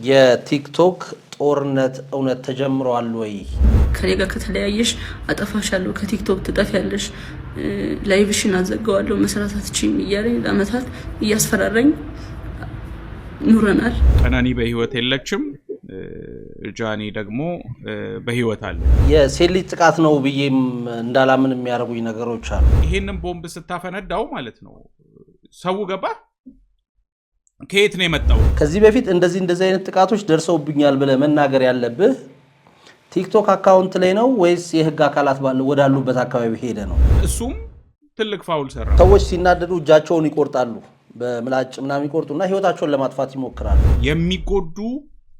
የቲክቶክ ጦርነት እውነት ተጀምሯል ወይ? ከኔ ጋር ከተለያየሽ አጠፋሻለሁ፣ ከቲክቶክ ትጠፊያለሽ፣ ላይቭሽን አዘጋዋለሁ፣ መስራት አትችይም እያለኝ ለአመታት እያስፈራራኝ ኑረናል። ቀነኒ በህይወት የለችም፣ ጃኒ ደግሞ በህይወት አለ። የሴት ልጅ ጥቃት ነው ብዬም እንዳላምን የሚያደርጉኝ ነገሮች አሉ። ይሄንን ቦምብ ስታፈነዳው ማለት ነው ሰው ገባ ከየት ነው የመጣው? ከዚህ በፊት እንደዚህ አይነት ጥቃቶች ደርሰውብኛል ብለህ መናገር ያለብህ ቲክቶክ አካውንት ላይ ነው ወይስ የህግ አካላት ወዳሉበት አካባቢ ሄደ ነው? እሱም ትልቅ ፋውል ሰራ። ሰዎች ሲናደዱ እጃቸውን ይቆርጣሉ፣ በምላጭ ምናምን ይቆርጡና ህይወታቸውን ለማጥፋት ይሞክራሉ። የሚጎዱ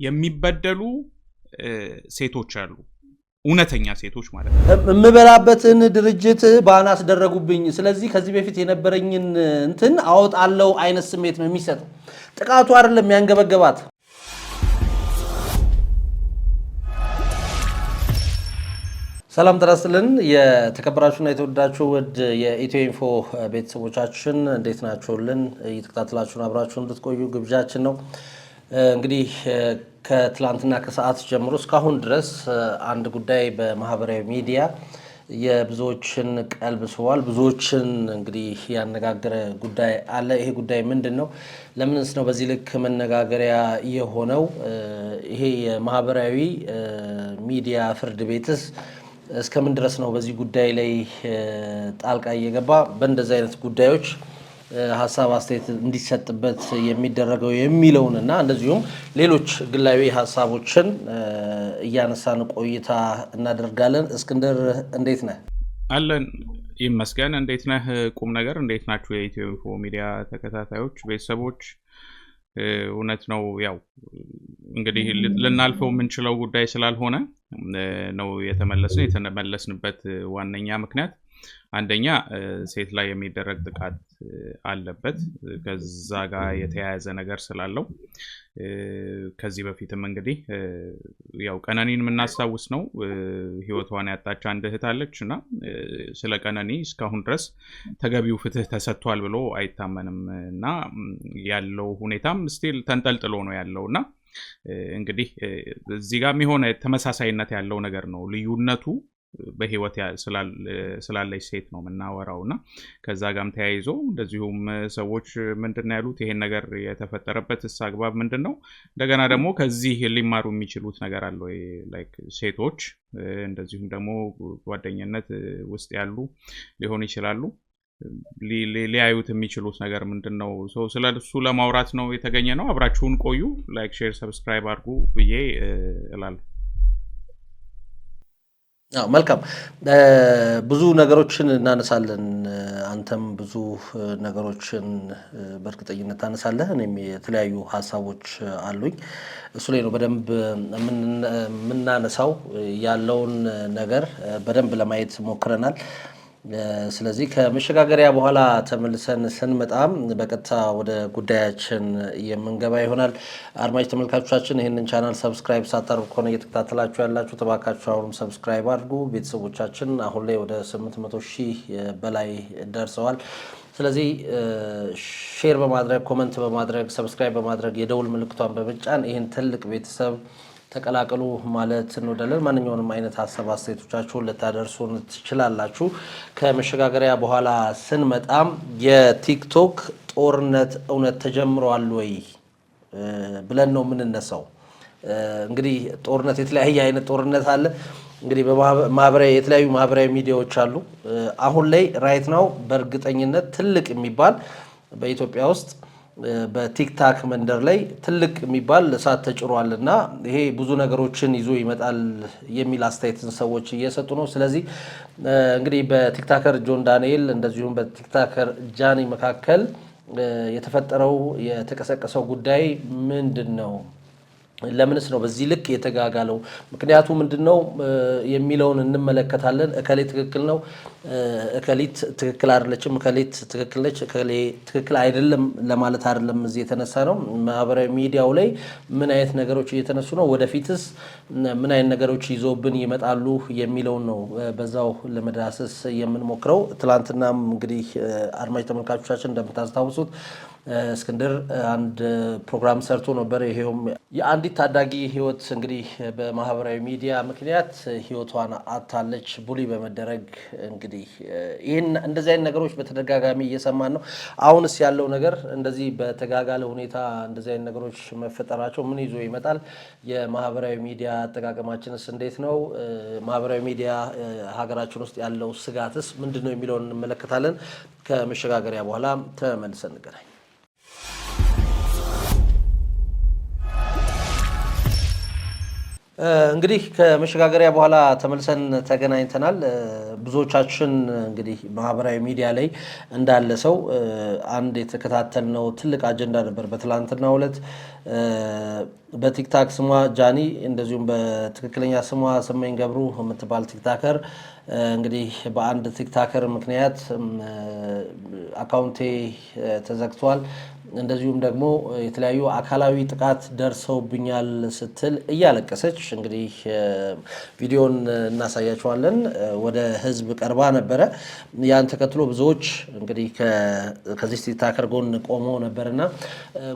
የሚበደሉ ሴቶች አሉ፣ እውነተኛ ሴቶች ማለት ነው። የምበላበትን ድርጅት ባና አስደረጉብኝ፣ ስለዚህ ከዚህ በፊት የነበረኝን እንትን አወጣለው አይነት ስሜት ነው የሚሰጠው። ጥቃቱ አይደለም ያንገበገባት። ሰላም ተራስልን የተከበራችሁና የተወዳችሁ ውድ የኢትዮ ኢንፎ ቤተሰቦቻችን እንዴት ናችሁልን? እየተከታተላችሁን አብራችሁን እንድትቆዩ ግብዣችን ነው። እንግዲህ ከትላንትና ከሰዓት ጀምሮ እስካሁን ድረስ አንድ ጉዳይ በማህበራዊ ሚዲያ የብዙዎችን ቀልብ ስቧል። ብዙዎችን እንግዲህ ያነጋገረ ጉዳይ አለ። ይሄ ጉዳይ ምንድነው? ለምንስ ነው በዚህ ልክ መነጋገሪያ የሆነው? ይሄ የማህበራዊ ሚዲያ ፍርድ ቤትስ እስከምን ድረስ ነው በዚህ ጉዳይ ላይ ጣልቃ እየገባ በእንደዚህ አይነት ጉዳዮች ሀሳብ አስተያየት እንዲሰጥበት የሚደረገው የሚለውንና እንደዚሁም ሌሎች ግላዊ ሀሳቦችን እያነሳን ቆይታ እናደርጋለን። እስክንድር እንዴት ነህ? አለን ይመስገን። እንዴት ነህ? ቁም ነገር እንዴት ናችሁ? የኢትዮ ኢንፎ ሚዲያ ተከታታዮች ቤተሰቦች፣ እውነት ነው ያው እንግዲህ ልናልፈው የምንችለው ጉዳይ ስላልሆነ ነው የተመለስንበት ዋነኛ ምክንያት አንደኛ ሴት ላይ የሚደረግ ጥቃት አለበት፣ ከዛ ጋር የተያያዘ ነገር ስላለው ከዚህ በፊትም እንግዲህ ያው ቀነኒን የምናስታውስ ነው። ህይወቷን ያጣች አንድ እህት አለች እና ስለ ቀነኒ እስካሁን ድረስ ተገቢው ፍትህ ተሰጥቷል ብሎ አይታመንም እና ያለው ሁኔታም ስቲል ተንጠልጥሎ ነው ያለውና እንግዲህ እዚህ ጋር የሆነ ተመሳሳይነት ያለው ነገር ነው። ልዩነቱ በህይወት ስላለች ሴት ነው የምናወራውና ከዛ ጋርም ተያይዞ እንደዚሁም ሰዎች ምንድነው ያሉት ይሄን ነገር የተፈጠረበትስ አግባብ ምንድነው? እንደገና ደግሞ ከዚህ ሊማሩ የሚችሉት ነገር አለ ወይ? ላይክ ሴቶች እንደዚሁም ደግሞ ጓደኝነት ውስጥ ያሉ ሊሆኑ ይችላሉ ሊያዩት የሚችሉት ነገር ምንድነው? ስለሱ ለማውራት ነው የተገኘ ነው። አብራችሁን ቆዩ። ላይክ፣ ሼር፣ ሰብስክራይብ አድርጉ ብዬ እላለሁ። መልካም ብዙ ነገሮችን እናነሳለን። አንተም ብዙ ነገሮችን በእርግጠኝነት ታነሳለህ። እኔም የተለያዩ ሀሳቦች አሉኝ። እሱ ላይ ነው በደንብ የምናነሳው። ያለውን ነገር በደንብ ለማየት ሞክረናል። ስለዚህ ከመሸጋገሪያ በኋላ ተመልሰን ስንመጣም በቀጥታ ወደ ጉዳያችን የምንገባ ይሆናል። አድማጭ ተመልካቾቻችን ይህንን ቻናል ሰብስክራይብ ሳታደርጉ ከሆነ እየተከታተላችሁ ያላችሁ ተባካችሁ አሁንም ሰብስክራይብ አድርጉ። ቤተሰቦቻችን አሁን ላይ ወደ 800,000 በላይ ደርሰዋል። ስለዚህ ሼር በማድረግ ኮመንት በማድረግ ሰብስክራይብ በማድረግ የደውል ምልክቷን በመጫን ይህን ትልቅ ቤተሰብ ተቀላቀሉ ማለት እንወዳለን። ማንኛውንም አይነት ሀሳብ አስተያየቶቻችሁን ልታደርሱን ትችላላችሁ። ከመሸጋገሪያ በኋላ ስንመጣም የቲክቶክ ጦርነት እውነት ተጀምሯል ወይ ብለን ነው የምንነሳው። እንግዲህ ጦርነት የተለያየ አይነት ጦርነት አለ። እንግዲህ የተለያዩ ማህበራዊ ሚዲያዎች አሉ። አሁን ላይ ራይት ናው በእርግጠኝነት ትልቅ የሚባል በኢትዮጵያ ውስጥ በቲክታክ መንደር ላይ ትልቅ የሚባል እሳት ተጭሯል እና ይሄ ብዙ ነገሮችን ይዞ ይመጣል የሚል አስተያየትን ሰዎች እየሰጡ ነው። ስለዚህ እንግዲህ በቲክታከር ጆን ዳንኤል እንደዚሁም በቲክታከር ጃኒ መካከል የተፈጠረው የተቀሰቀሰው ጉዳይ ምንድን ነው? ለምንስ ነው በዚህ ልክ የተጋጋለው? ምክንያቱ ምንድነው የሚለውን እንመለከታለን። እከሌ ትክክል ነው፣ እከሊት ትክክል አይደለችም፣ እከሊት ትክክል ነች፣ እከሌ ትክክል አይደለም ለማለት አይደለም እዚህ የተነሳ ነው። ማህበራዊ ሚዲያው ላይ ምን አይነት ነገሮች እየተነሱ ነው፣ ወደፊትስ ምን አይነት ነገሮች ይዘውብን ይመጣሉ የሚለውን ነው በዛው ለመዳሰስ የምንሞክረው። ትላንትናም እንግዲህ አድማጭ ተመልካቾቻችን እንደምታስታውሱት እስክንድር አንድ ፕሮግራም ሰርቶ ነበር። ይሄውም የአንዲት ታዳጊ ህይወት እንግዲህ በማህበራዊ ሚዲያ ምክንያት ህይወቷን አጣለች ቡሊ በመደረግ እንግዲህ ይሄን እንደዚህ አይነት ነገሮች በተደጋጋሚ እየሰማን ነው። አሁንስ ያለው ነገር እንደዚህ በተጋጋለ ሁኔታ እንደዚህ አይነት ነገሮች መፈጠራቸው ምን ይዞ ይመጣል? የማህበራዊ ሚዲያ አጠቃቀማችንስ እንዴት ነው? ማህበራዊ ሚዲያ ሀገራችን ውስጥ ያለው ስጋትስ ምንድነው የሚለውን እንመለከታለን። ከመሸጋገሪያ በኋላ ተመልሰን እንገናኝ። እንግዲህ ከመሸጋገሪያ በኋላ ተመልሰን ተገናኝተናል። ብዙዎቻችን እንግዲህ ማህበራዊ ሚዲያ ላይ እንዳለ ሰው አንድ የተከታተልነው ትልቅ አጀንዳ ነበር። በትላንትናው ዕለት በቲክታክ ስሟ ጃኒ እንደዚሁም በትክክለኛ ስሟ ስመኝ ገብሩ የምትባል ቲክታከር እንግዲህ በአንድ ቲክታከር ምክንያት አካውንቴ ተዘግቷል፣ እንደዚሁም ደግሞ የተለያዩ አካላዊ ጥቃት ደርሰውብኛል ስትል እያለቀሰች እንግዲህ ቪዲዮን እናሳያቸዋለን ወደ ህዝብ ቀርባ ነበረ። ያን ተከትሎ ብዙዎች እንግዲህ ከዚህ ቲክታከር ጎን ቆመው ነበርና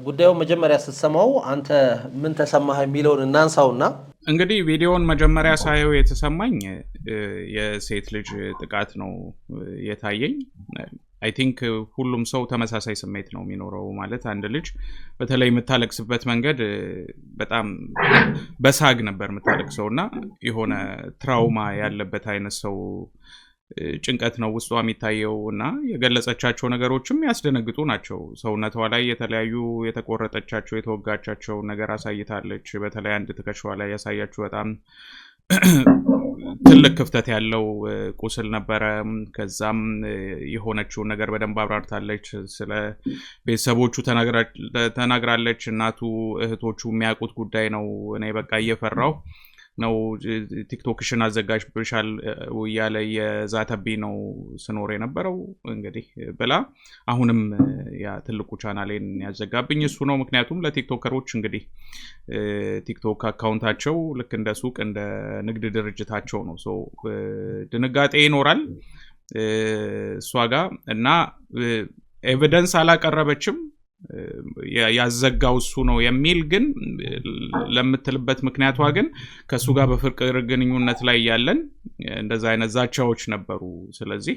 ጉዳዩ መጀመሪያ ስትሰማው አንተ ምን ተሰማህ የሚለውን እናንሳውና እንግዲህ ቪዲዮውን መጀመሪያ ሳየው የተሰማኝ የሴት ልጅ ጥቃት ነው የታየኝ። አይ ቲንክ ሁሉም ሰው ተመሳሳይ ስሜት ነው የሚኖረው። ማለት አንድ ልጅ በተለይ የምታለቅስበት መንገድ በጣም በሳግ ነበር የምታለቅሰውና የሆነ ትራውማ ያለበት አይነት ሰው ጭንቀት ነው ውስጧ የሚታየው እና የገለጸቻቸው ነገሮችም ያስደነግጡ ናቸው። ሰውነቷ ላይ የተለያዩ የተቆረጠቻቸው የተወጋቻቸው ነገር አሳይታለች። በተለይ አንድ ትከሻዋ ላይ ያሳያችሁ በጣም ትልቅ ክፍተት ያለው ቁስል ነበረ። ከዛም የሆነችውን ነገር በደንብ አብራርታለች። ስለ ቤተሰቦቹ ተናግራለች። እናቱ እህቶቹ የሚያውቁት ጉዳይ ነው። እኔ በቃ እየፈራው ነው ቲክቶክሽን አዘጋጅብሻል ያለ የዛተብኝ ነው ስኖር የነበረው እንግዲህ ብላ አሁንም ያ ትልቁ ቻናሌን ያዘጋብኝ እሱ ነው። ምክንያቱም ለቲክቶከሮች እንግዲህ ቲክቶክ አካውንታቸው ልክ እንደ ሱቅ እንደ ንግድ ድርጅታቸው ነው። ሶ ድንጋጤ ይኖራል እሷ ጋር እና ኤቪደንስ አላቀረበችም ያዘጋው እሱ ነው የሚል ግን ለምትልበት ምክንያቷ ግን ከሱ ጋር በፍቅር ግንኙነት ላይ ያለን እንደዛ አይነት ዛቻዎች ነበሩ። ስለዚህ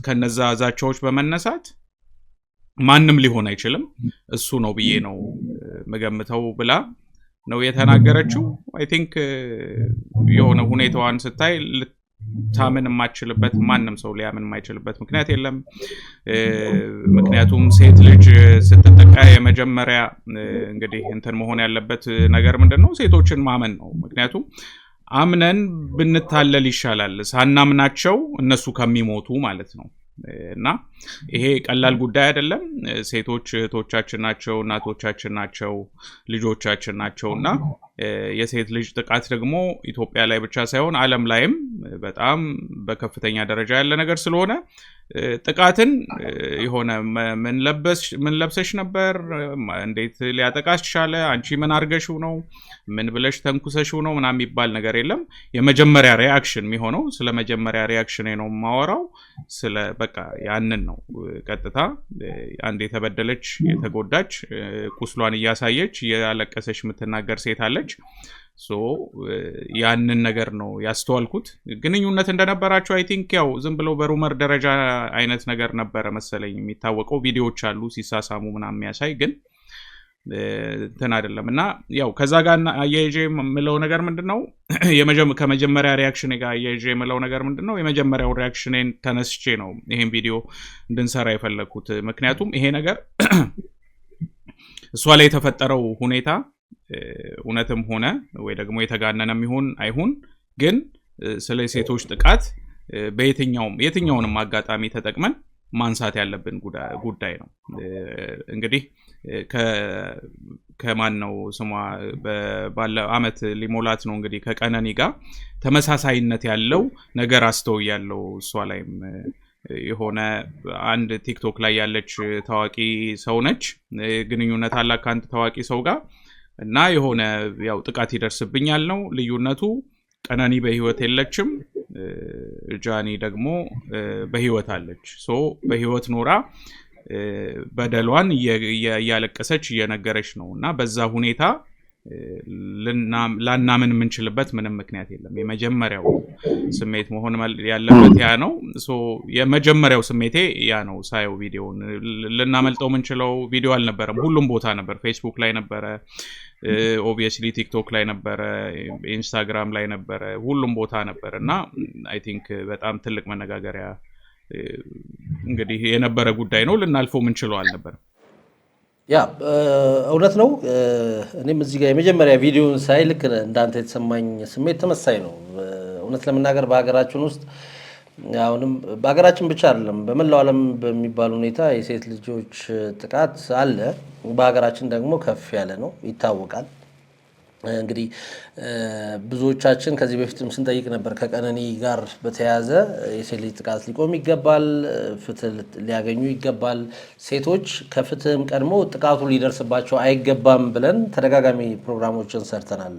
ከነዛ ዛቻዎች በመነሳት ማንም ሊሆን አይችልም እሱ ነው ብዬ ነው መገምተው ብላ ነው የተናገረችው። አይ ቲንክ የሆነ ሁኔታዋን ስታይ ታምን የማይችልበት ማንም ሰው ሊያምን የማይችልበት ምክንያት የለም። ምክንያቱም ሴት ልጅ ስትጠቃ የመጀመሪያ እንግዲህ እንትን መሆን ያለበት ነገር ምንድነው? ሴቶችን ማመን ነው። ምክንያቱም አምነን ብንታለል ይሻላል ሳናምናቸው እነሱ ከሚሞቱ ማለት ነው። እና ይሄ ቀላል ጉዳይ አይደለም። ሴቶች እህቶቻችን ናቸው፣ እናቶቻችን ናቸው፣ ልጆቻችን ናቸውና የሴት ልጅ ጥቃት ደግሞ ኢትዮጵያ ላይ ብቻ ሳይሆን ዓለም ላይም በጣም በከፍተኛ ደረጃ ያለ ነገር ስለሆነ ጥቃትን የሆነ ምን ለብሰሽ ነበር፣ እንዴት ሊያጠቃሽ ቻለ፣ አንቺ ምን አርገሽው ነው፣ ምን ብለሽ ተንኩሰሽው ነው ምናምን የሚባል ነገር የለም። የመጀመሪያ ሪአክሽን የሚሆነው ስለ መጀመሪያ ሪአክሽን ነው የማወራው። ስለ በቃ ያንን ነው ቀጥታ አንድ የተበደለች የተጎዳች ቁስሏን እያሳየች ያለቀሰች የምትናገር ሴት አለች። ሶ ያንን ነገር ነው ያስተዋልኩት። ግንኙነት እንደነበራቸው አይ ቲንክ ያው ዝም ብለው በሩመር ደረጃ አይነት ነገር ነበረ መሰለኝ የሚታወቀው። ቪዲዮዎች አሉ ሲሳሳሙ ምናምን የሚያሳይ ግን እንትን አይደለም። እና ያው ከዛ ጋር አያይዤ የምለው ነገር ምንድነው ከመጀመሪያ ሪአክሽኔ ጋር አያይዤ የምለው ነገር ምንድነው የመጀመሪያው ሪአክሽኔን ተነስቼ ነው ይሄን ቪዲዮ እንድንሰራ የፈለኩት። ምክንያቱም ይሄ ነገር እሷ ላይ የተፈጠረው ሁኔታ እውነትም ሆነ ወይ ደግሞ የተጋነነም ይሁን አይሁን ግን ስለ ሴቶች ጥቃት የትኛውንም አጋጣሚ ተጠቅመን ማንሳት ያለብን ጉዳይ ነው። እንግዲህ ከማን ነው ስሟ ባለ አመት ሊሞላት ነው እንግዲህ ከቀነኒ ጋር ተመሳሳይነት ያለው ነገር አስተውያለሁ። እሷ ላይም የሆነ አንድ ቲክቶክ ላይ ያለች ታዋቂ ሰው ነች፣ ግንኙነት አላት ከአንድ ታዋቂ ሰው ጋር እና የሆነ ያው ጥቃት ይደርስብኛል ነው ልዩነቱ። ቀነኒ በህይወት የለችም፣ ጃኒ ደግሞ በህይወት አለች። ሶ በህይወት ኖራ በደሏን እያለቀሰች እየነገረች ነው እና በዛ ሁኔታ ላናምን የምንችልበት ምንም ምክንያት የለም። የመጀመሪያው ስሜት መሆን ያለበት ያ ነው። የመጀመሪያው ስሜቴ ያ ነው። ሳየው ቪዲዮውን ልናመልጠው የምንችለው ቪዲዮ አልነበረም። ሁሉም ቦታ ነበር። ፌስቡክ ላይ ነበረ፣ ኦብቪየስሊ ቲክቶክ ላይ ነበረ፣ ኢንስታግራም ላይ ነበረ፣ ሁሉም ቦታ ነበር እና አይ ቲንክ በጣም ትልቅ መነጋገሪያ እንግዲህ የነበረ ጉዳይ ነው። ልናልፈው የምንችለው አልነበረም። ያ እውነት ነው። እኔም እዚህ ጋር የመጀመሪያ ቪዲዮውን ሳይ ልክ እንዳንተ የተሰማኝ ስሜት ተመሳይ ነው። እውነት ለመናገር በሀገራችን ውስጥ አሁንም በሀገራችን ብቻ አይደለም በመላው ዓለም በሚባል ሁኔታ የሴት ልጆች ጥቃት አለ። በሀገራችን ደግሞ ከፍ ያለ ነው ይታወቃል። እንግዲህ ብዙዎቻችን ከዚህ በፊትም ስንጠይቅ ነበር ከቀነኒ ጋር በተያያዘ የሴት ልጅ ጥቃት ሊቆም ይገባል፣ ፍትህ ሊያገኙ ይገባል፣ ሴቶች ከፍትህም ቀድሞ ጥቃቱ ሊደርስባቸው አይገባም ብለን ተደጋጋሚ ፕሮግራሞችን ሰርተናል።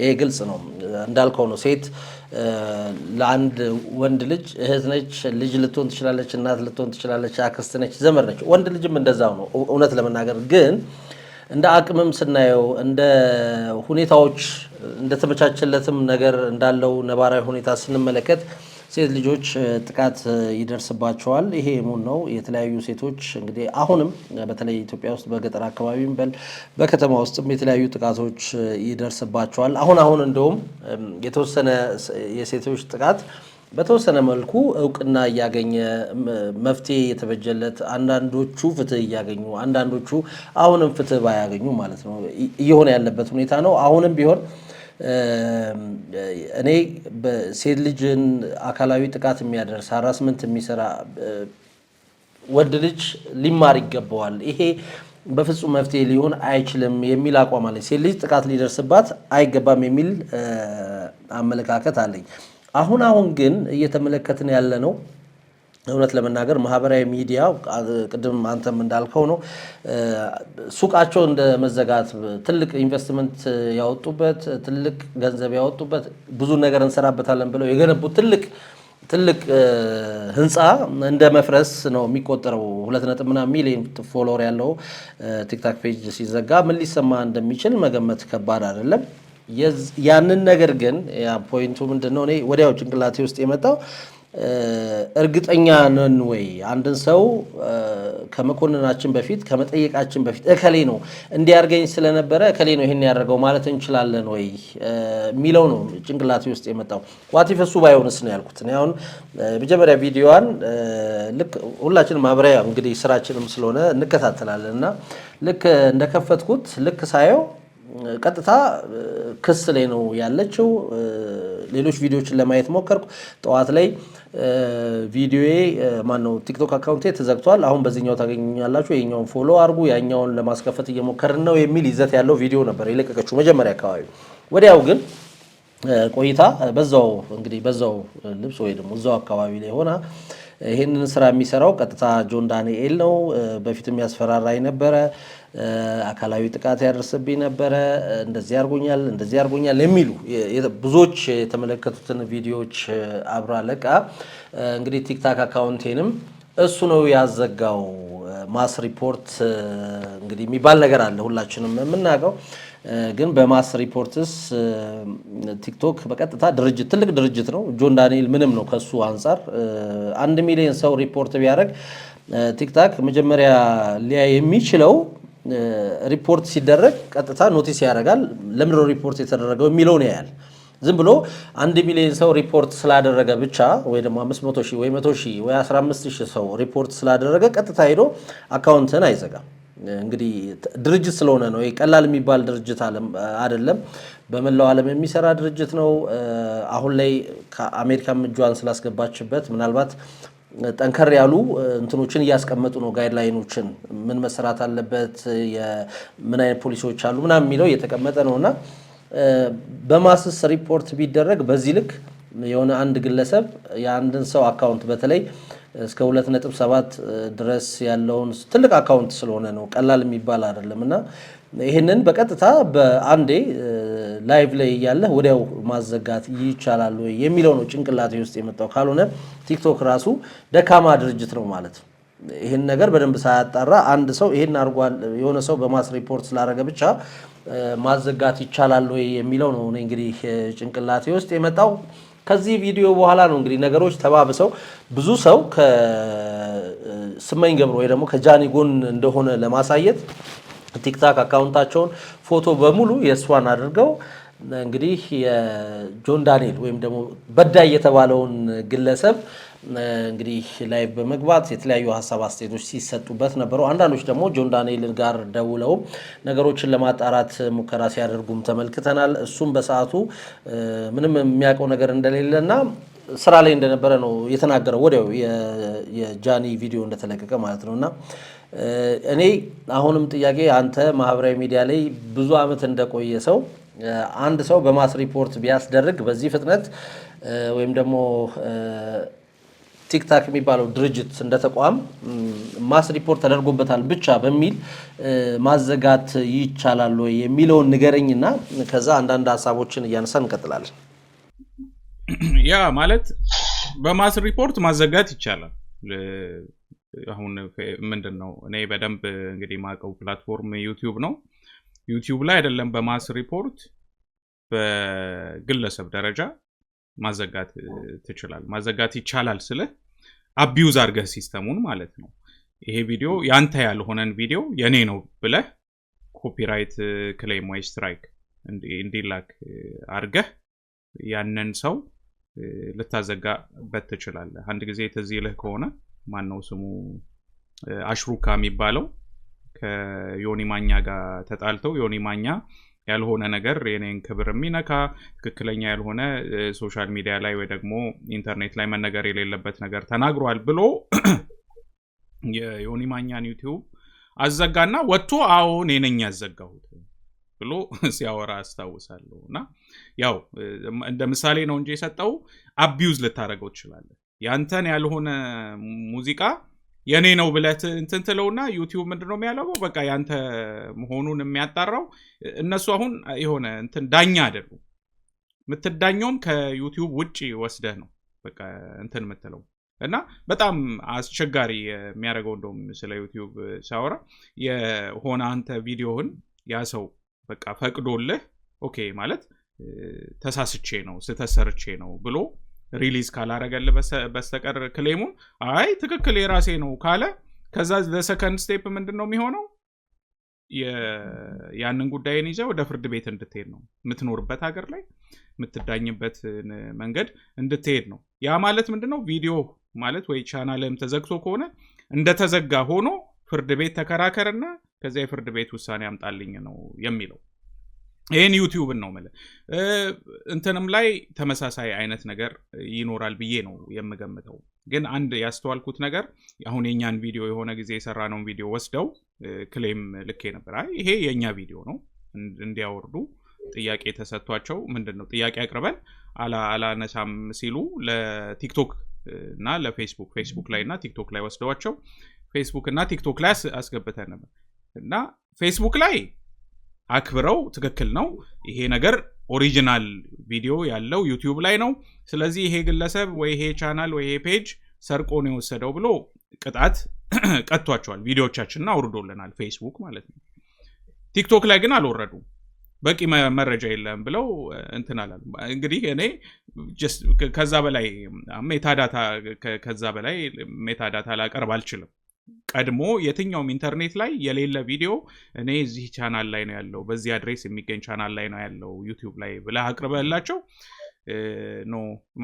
ይሄ ግልጽ ነው እንዳልከው ነው። ሴት ለአንድ ወንድ ልጅ እህት ነች፣ ልጅ ልትሆን ትችላለች፣ እናት ልትሆን ትችላለች፣ አክስት ነች፣ ዘመድ ነች። ወንድ ልጅም እንደዛው ነው። እውነት ለመናገር ግን እንደ አቅምም ስናየው እንደ ሁኔታዎች እንደተመቻቸለትም ነገር እንዳለው ነባራዊ ሁኔታ ስንመለከት ሴት ልጆች ጥቃት ይደርስባቸዋል። ይሄ ሙን ነው። የተለያዩ ሴቶች እንግዲህ አሁንም በተለይ ኢትዮጵያ ውስጥ በገጠር አካባቢም በከተማ ውስጥም የተለያዩ ጥቃቶች ይደርስባቸዋል። አሁን እንደውም የተወሰነ የሴቶች ጥቃት በተወሰነ መልኩ እውቅና እያገኘ መፍትሄ የተበጀለት አንዳንዶቹ ፍትህ እያገኙ አንዳንዶቹ አሁንም ፍትህ ባያገኙ ማለት ነው እየሆነ ያለበት ሁኔታ ነው። አሁንም ቢሆን እኔ በሴት ልጅን አካላዊ ጥቃት የሚያደርስ ሃራስመንት የሚሰራ ወንድ ልጅ ሊማር ይገባዋል። ይሄ በፍጹም መፍትሄ ሊሆን አይችልም የሚል አቋም አለኝ። ሴት ልጅ ጥቃት ሊደርስባት አይገባም የሚል አመለካከት አለኝ። አሁን ግን እየተመለከትን ያለ ነው እውነት ለመናገር ማህበራዊ ሚዲያ ቅድም አንተም እንዳልከው ነው ሱቃቸው እንደ መዘጋት ትልቅ ኢንቨስትመንት ያወጡበት ትልቅ ገንዘብ ያወጡበት ብዙ ነገር እንሰራበታለን ብለው የገነቡት ትልቅ ህንፃ እንደ መፍረስ ነው የሚቆጠረው። 2.9 ሚሊዮን ፎሎወር ያለው ቲክታክ ፔጅ ሲዘጋ ምን ሊሰማ እንደሚችል መገመት ከባድ አይደለም። ያንን ነገር ግን ያ ፖይንቱ ምንድነው? እኔ ወዲያው ጭንቅላቴ ውስጥ የመጣው እርግጠኛ ነን ወይ አንድን ሰው ከመኮንናችን በፊት ከመጠየቃችን በፊት እከሌ ነው እንዲያርገኝ ስለነበረ እከሌ ነው ይሄን ያደርገው ማለት እንችላለን ወይ ሚለው ነው ጭንቅላቴ ውስጥ የመጣው። ዋቲፍ እሱ ባይሆንስ ነው ያልኩት። እኔ አሁን መጀመሪያ ቪዲዮዋን ልክ ሁላችንም ማብራሪያ እንግዲህ ስራችንም ስለሆነ እንከታተላለንና ልክ እንደከፈትኩት ልክ ሳየው ቀጥታ ክስ ላይ ነው ያለችው። ሌሎች ቪዲዮዎችን ለማየት ሞከርኩ። ጠዋት ላይ ቪዲዮዬ ማነው ቲክቶክ አካውንቴ ተዘግቷል፣ አሁን በዚህኛው ታገኙኛላችሁ፣ የኛውን ፎሎ አድርጉ፣ ያኛውን ለማስከፈት እየሞከርን ነው የሚል ይዘት ያለው ቪዲዮ ነበር የለቀቀችው መጀመሪያ አካባቢ። ወዲያው ግን ቆይታ በዛው ልብስ ወይ ደግሞ እዛው አካባቢ ላይ ሆና ይሄንን ስራ የሚሰራው ቀጥታ ጆን ዳንኤል ነው። በፊትም ያስፈራራኝ ነበረ፣ አካላዊ ጥቃት ያደርስብኝ ነበረ፣ እንደዚህ አድርጎኛል የሚሉ ብዙዎች የተመለከቱትን ቪዲዮዎች አብራ ለቃ እንግዲህ ቲክታክ አካውንቴንም እሱ ነው ያዘጋው። ማስ ሪፖርት እንግዲህ የሚባል ነገር አለ ሁላችንም የምናውቀው። ግን በማስ ሪፖርትስ ቲክቶክ በቀጥታ ትልቅ ድርጅት ነው። ጆን ዳንኤል ምንም ነው ከሱ አንጻር 1 ሚሊዮን ሰው ሪፖርት ቢያደርግ ቲክታክ መጀመሪያ ሊያይ የሚችለው ሪፖርት ሲደረግ ቀጥታ ኖቲስ ያደርጋል። ለምንድን ነው ሪፖርት የተደረገው የሚለውን ያያል። ዝም ብሎ 1 ሚሊዮን ሰው ሪፖርት ስላደረገ ብቻ ወይ ደግሞ 500,000 ወይ 100,000 ወይ 15,000 ሰው ሪፖርት ስላደረገ ቀጥታ ሄዶ አካውንትን አይዘጋም። እንግዲህ ድርጅት ስለሆነ ነው። ቀላል የሚባል ድርጅት አይደለም። በመላው ዓለም የሚሰራ ድርጅት ነው። አሁን ላይ ከአሜሪካም እጇን ስላስገባችበት ምናልባት ጠንከር ያሉ እንትኖችን እያስቀመጡ ነው። ጋይድላይኖችን ምን መሰራት አለበት፣ ምን አይነት ፖሊሲዎች አሉ ምናምን የሚለው እየተቀመጠ ነውና በማስስ ሪፖርት ቢደረግ በዚህ ልክ የሆነ አንድ ግለሰብ የአንድን ሰው አካውንት በተለይ እስከ 2.7 ድረስ ያለውን ትልቅ አካውንት ስለሆነ ነው ቀላል የሚባል አይደለም እና ይሄንን በቀጥታ በአንዴ ላይቭ ላይ ያለ ወዲያው ማዘጋት ይቻላል ወይ የሚለው ነው ጭንቅላቴ ውስጥ የመጣው። ካልሆነ ቲክቶክ ራሱ ደካማ ድርጅት ነው ማለት ነው። ይሄን ነገር በደንብ ሳያጣራ አንድ ሰው ይሄን አድርጓል የሆነ ሰው በማስ ሪፖርት ስላደረገ ብቻ ማዘጋት ይቻላል ወይ የሚለው ነው እኔ እንግዲህ ጭንቅላቴ ውስጥ የመጣው። ከዚህ ቪዲዮ በኋላ ነው እንግዲህ ነገሮች ተባብሰው ብዙ ሰው ከስመኝ ገብረ ወይ ደግሞ ከጃኒ ጎን እንደሆነ ለማሳየት ቲክታክ አካውንታቸውን ፎቶ በሙሉ የእሷን አድርገው እንግዲህ የጆን ዳንኤል ወይም ደግሞ በዳይ የተባለውን ግለሰብ እንግዲህ ላይቭ በመግባት የተለያዩ ሀሳብ አስተያየቶች ሲሰጡበት ነበሩ። አንዳንዶች ደግሞ ጆን ዳንኤል ጋር ደውለው ነገሮችን ለማጣራት ሙከራ ሲያደርጉም ተመልክተናል። እሱም በሰዓቱ ምንም የሚያውቀው ነገር እንደሌለና ስራ ላይ እንደነበረ ነው የተናገረው ወዲያው የጃኒ ቪዲዮ እንደተለቀቀ ማለት ነውና እኔ አሁንም ጥያቄ አንተ ማህበራዊ ሚዲያ ላይ ብዙ አመት እንደቆየ ሰው አንድ ሰው በማስ ሪፖርት ቢያስደርግ በዚህ ፍጥነት ወይም ደግሞ ቲክታክ የሚባለው ድርጅት እንደ ተቋም ማስ ሪፖርት ተደርጎበታል ብቻ በሚል ማዘጋት ይቻላል ወይ የሚለውን ንገረኝና ከዛ አንዳንድ ሀሳቦችን እያነሳን እንቀጥላለን። ያ ማለት በማስ ሪፖርት ማዘጋት ይቻላል። አሁን ምንድነው እኔ በደንብ እንግዲህ ማቀው ፕላትፎርም ዩቲዩብ ነው። ዩቲዩብ ላይ አይደለም በማስ ሪፖርት በግለሰብ ደረጃ ማዘጋት ትችላል። ማዘጋት ይቻላል ስለ አቢዩዝ አድርገህ ሲስተሙን ማለት ነው። ይሄ ቪዲዮ ያንተ ያልሆነን ቪዲዮ የኔ ነው ብለህ ኮፒራይት ክሌም ወይ ስትራይክ እንዲላክ አድርገህ ያንን ሰው ልታዘጋበት ትችላለህ። አንድ ጊዜ ትዝ ይልህ ከሆነ ማን ነው ስሙ አሽሩካ የሚባለው ከዮኒ ማኛ ጋር ተጣልተው ዮኒ ማኛ ያልሆነ ነገር የኔን ክብር የሚነካ ትክክለኛ ያልሆነ ሶሻል ሚዲያ ላይ ወይ ደግሞ ኢንተርኔት ላይ መነገር የሌለበት ነገር ተናግሯል ብሎ የዮኒ ማኛን ዩቲዩብ አዘጋና ወጥቶ አዎ እኔ ነኝ ያዘጋሁት ብሎ ሲያወራ አስታውሳለሁ። እና ያው እንደ ምሳሌ ነው እንጂ የሰጠው አቢዩዝ ልታረገው ይችላል። ያንተን ያልሆነ ሙዚቃ የኔ ነው ብለት እንትን ትለውና ዩቲዩብ ምንድነው የሚያደርገው? በቃ ያንተ መሆኑን የሚያጣራው እነሱ አሁን የሆነ እንትን ዳኛ አይደሉ። የምትዳኘውም ከዩቲዩብ ውጪ ወስደህ ነው በቃ እንትን የምትለው እና በጣም አስቸጋሪ የሚያደርገው እንደውም ስለ ዩቲዩብ ሳወራ የሆነ አንተ ቪዲዮህን ያ ሰው በቃ ፈቅዶልህ ኦኬ ማለት ተሳስቼ ነው ስተሰርቼ ነው ብሎ ሪሊዝ ካላረገል በስተቀር ክሌሙን አይ ትክክል የራሴ ነው ካለ ከዛ ለሰከንድ ስቴፕ ምንድነው የሚሆነው? ያንን ጉዳይን ይዘው ወደ ፍርድ ቤት እንድትሄድ ነው የምትኖርበት ሀገር ላይ የምትዳኝበት መንገድ እንድትሄድ ነው። ያ ማለት ምንድነው? ቪዲዮ ማለት ወይ ቻናልም ተዘግቶ ከሆነ እንደተዘጋ ሆኖ ፍርድ ቤት ተከራከርና ከዛ የፍርድ ቤት ውሳኔ ያምጣልኝ ነው የሚለው። ይሄን ዩቲዩብን ነው ማለት እንትንም ላይ ተመሳሳይ አይነት ነገር ይኖራል ብዬ ነው የምገምተው። ግን አንድ ያስተዋልኩት ነገር አሁን የኛን ቪዲዮ የሆነ ጊዜ የሰራነውን ቪዲዮ ወስደው ክሌም ልኬ ነበር። አይ ይሄ የኛ ቪዲዮ ነው እንዲያወርዱ ጥያቄ ተሰጥቷቸው ምንድነው ጥያቄ አቅርበን አላነሳም ሲሉ ለቲክቶክ እና ለፌስቡክ ፌስቡክ ላይ እና ቲክቶክ ላይ ወስደዋቸው ፌስቡክ እና ቲክቶክ ላይ አስገብተን ነበር እና ፌስቡክ ላይ አክብረው ትክክል ነው ይሄ ነገር ኦሪጂናል ቪዲዮ ያለው ዩቲዩብ ላይ ነው ስለዚህ ይሄ ግለሰብ ወይ ይሄ ቻናል ወይ ይሄ ፔጅ ሰርቆ ነው የወሰደው ብሎ ቅጣት ቀጥቷቸዋል። ቪዲዮዎቻችንን አውርዶልናል ፌስቡክ ማለት ነው። ቲክቶክ ላይ ግን አልወረዱም። በቂ መረጃ የለም ብለው እንትን አላሉ። እንግዲህ እኔ ጀስት ከዛ በላይ ሜታዳታ ላቀርብ አልችልም። ቀድሞ የትኛውም ኢንተርኔት ላይ የሌለ ቪዲዮ እኔ እዚህ ቻናል ላይ ነው ያለው በዚህ አድሬስ የሚገኝ ቻናል ላይ ነው ያለው ዩቲዩብ ላይ ብለህ አቅርበላቸው ኖ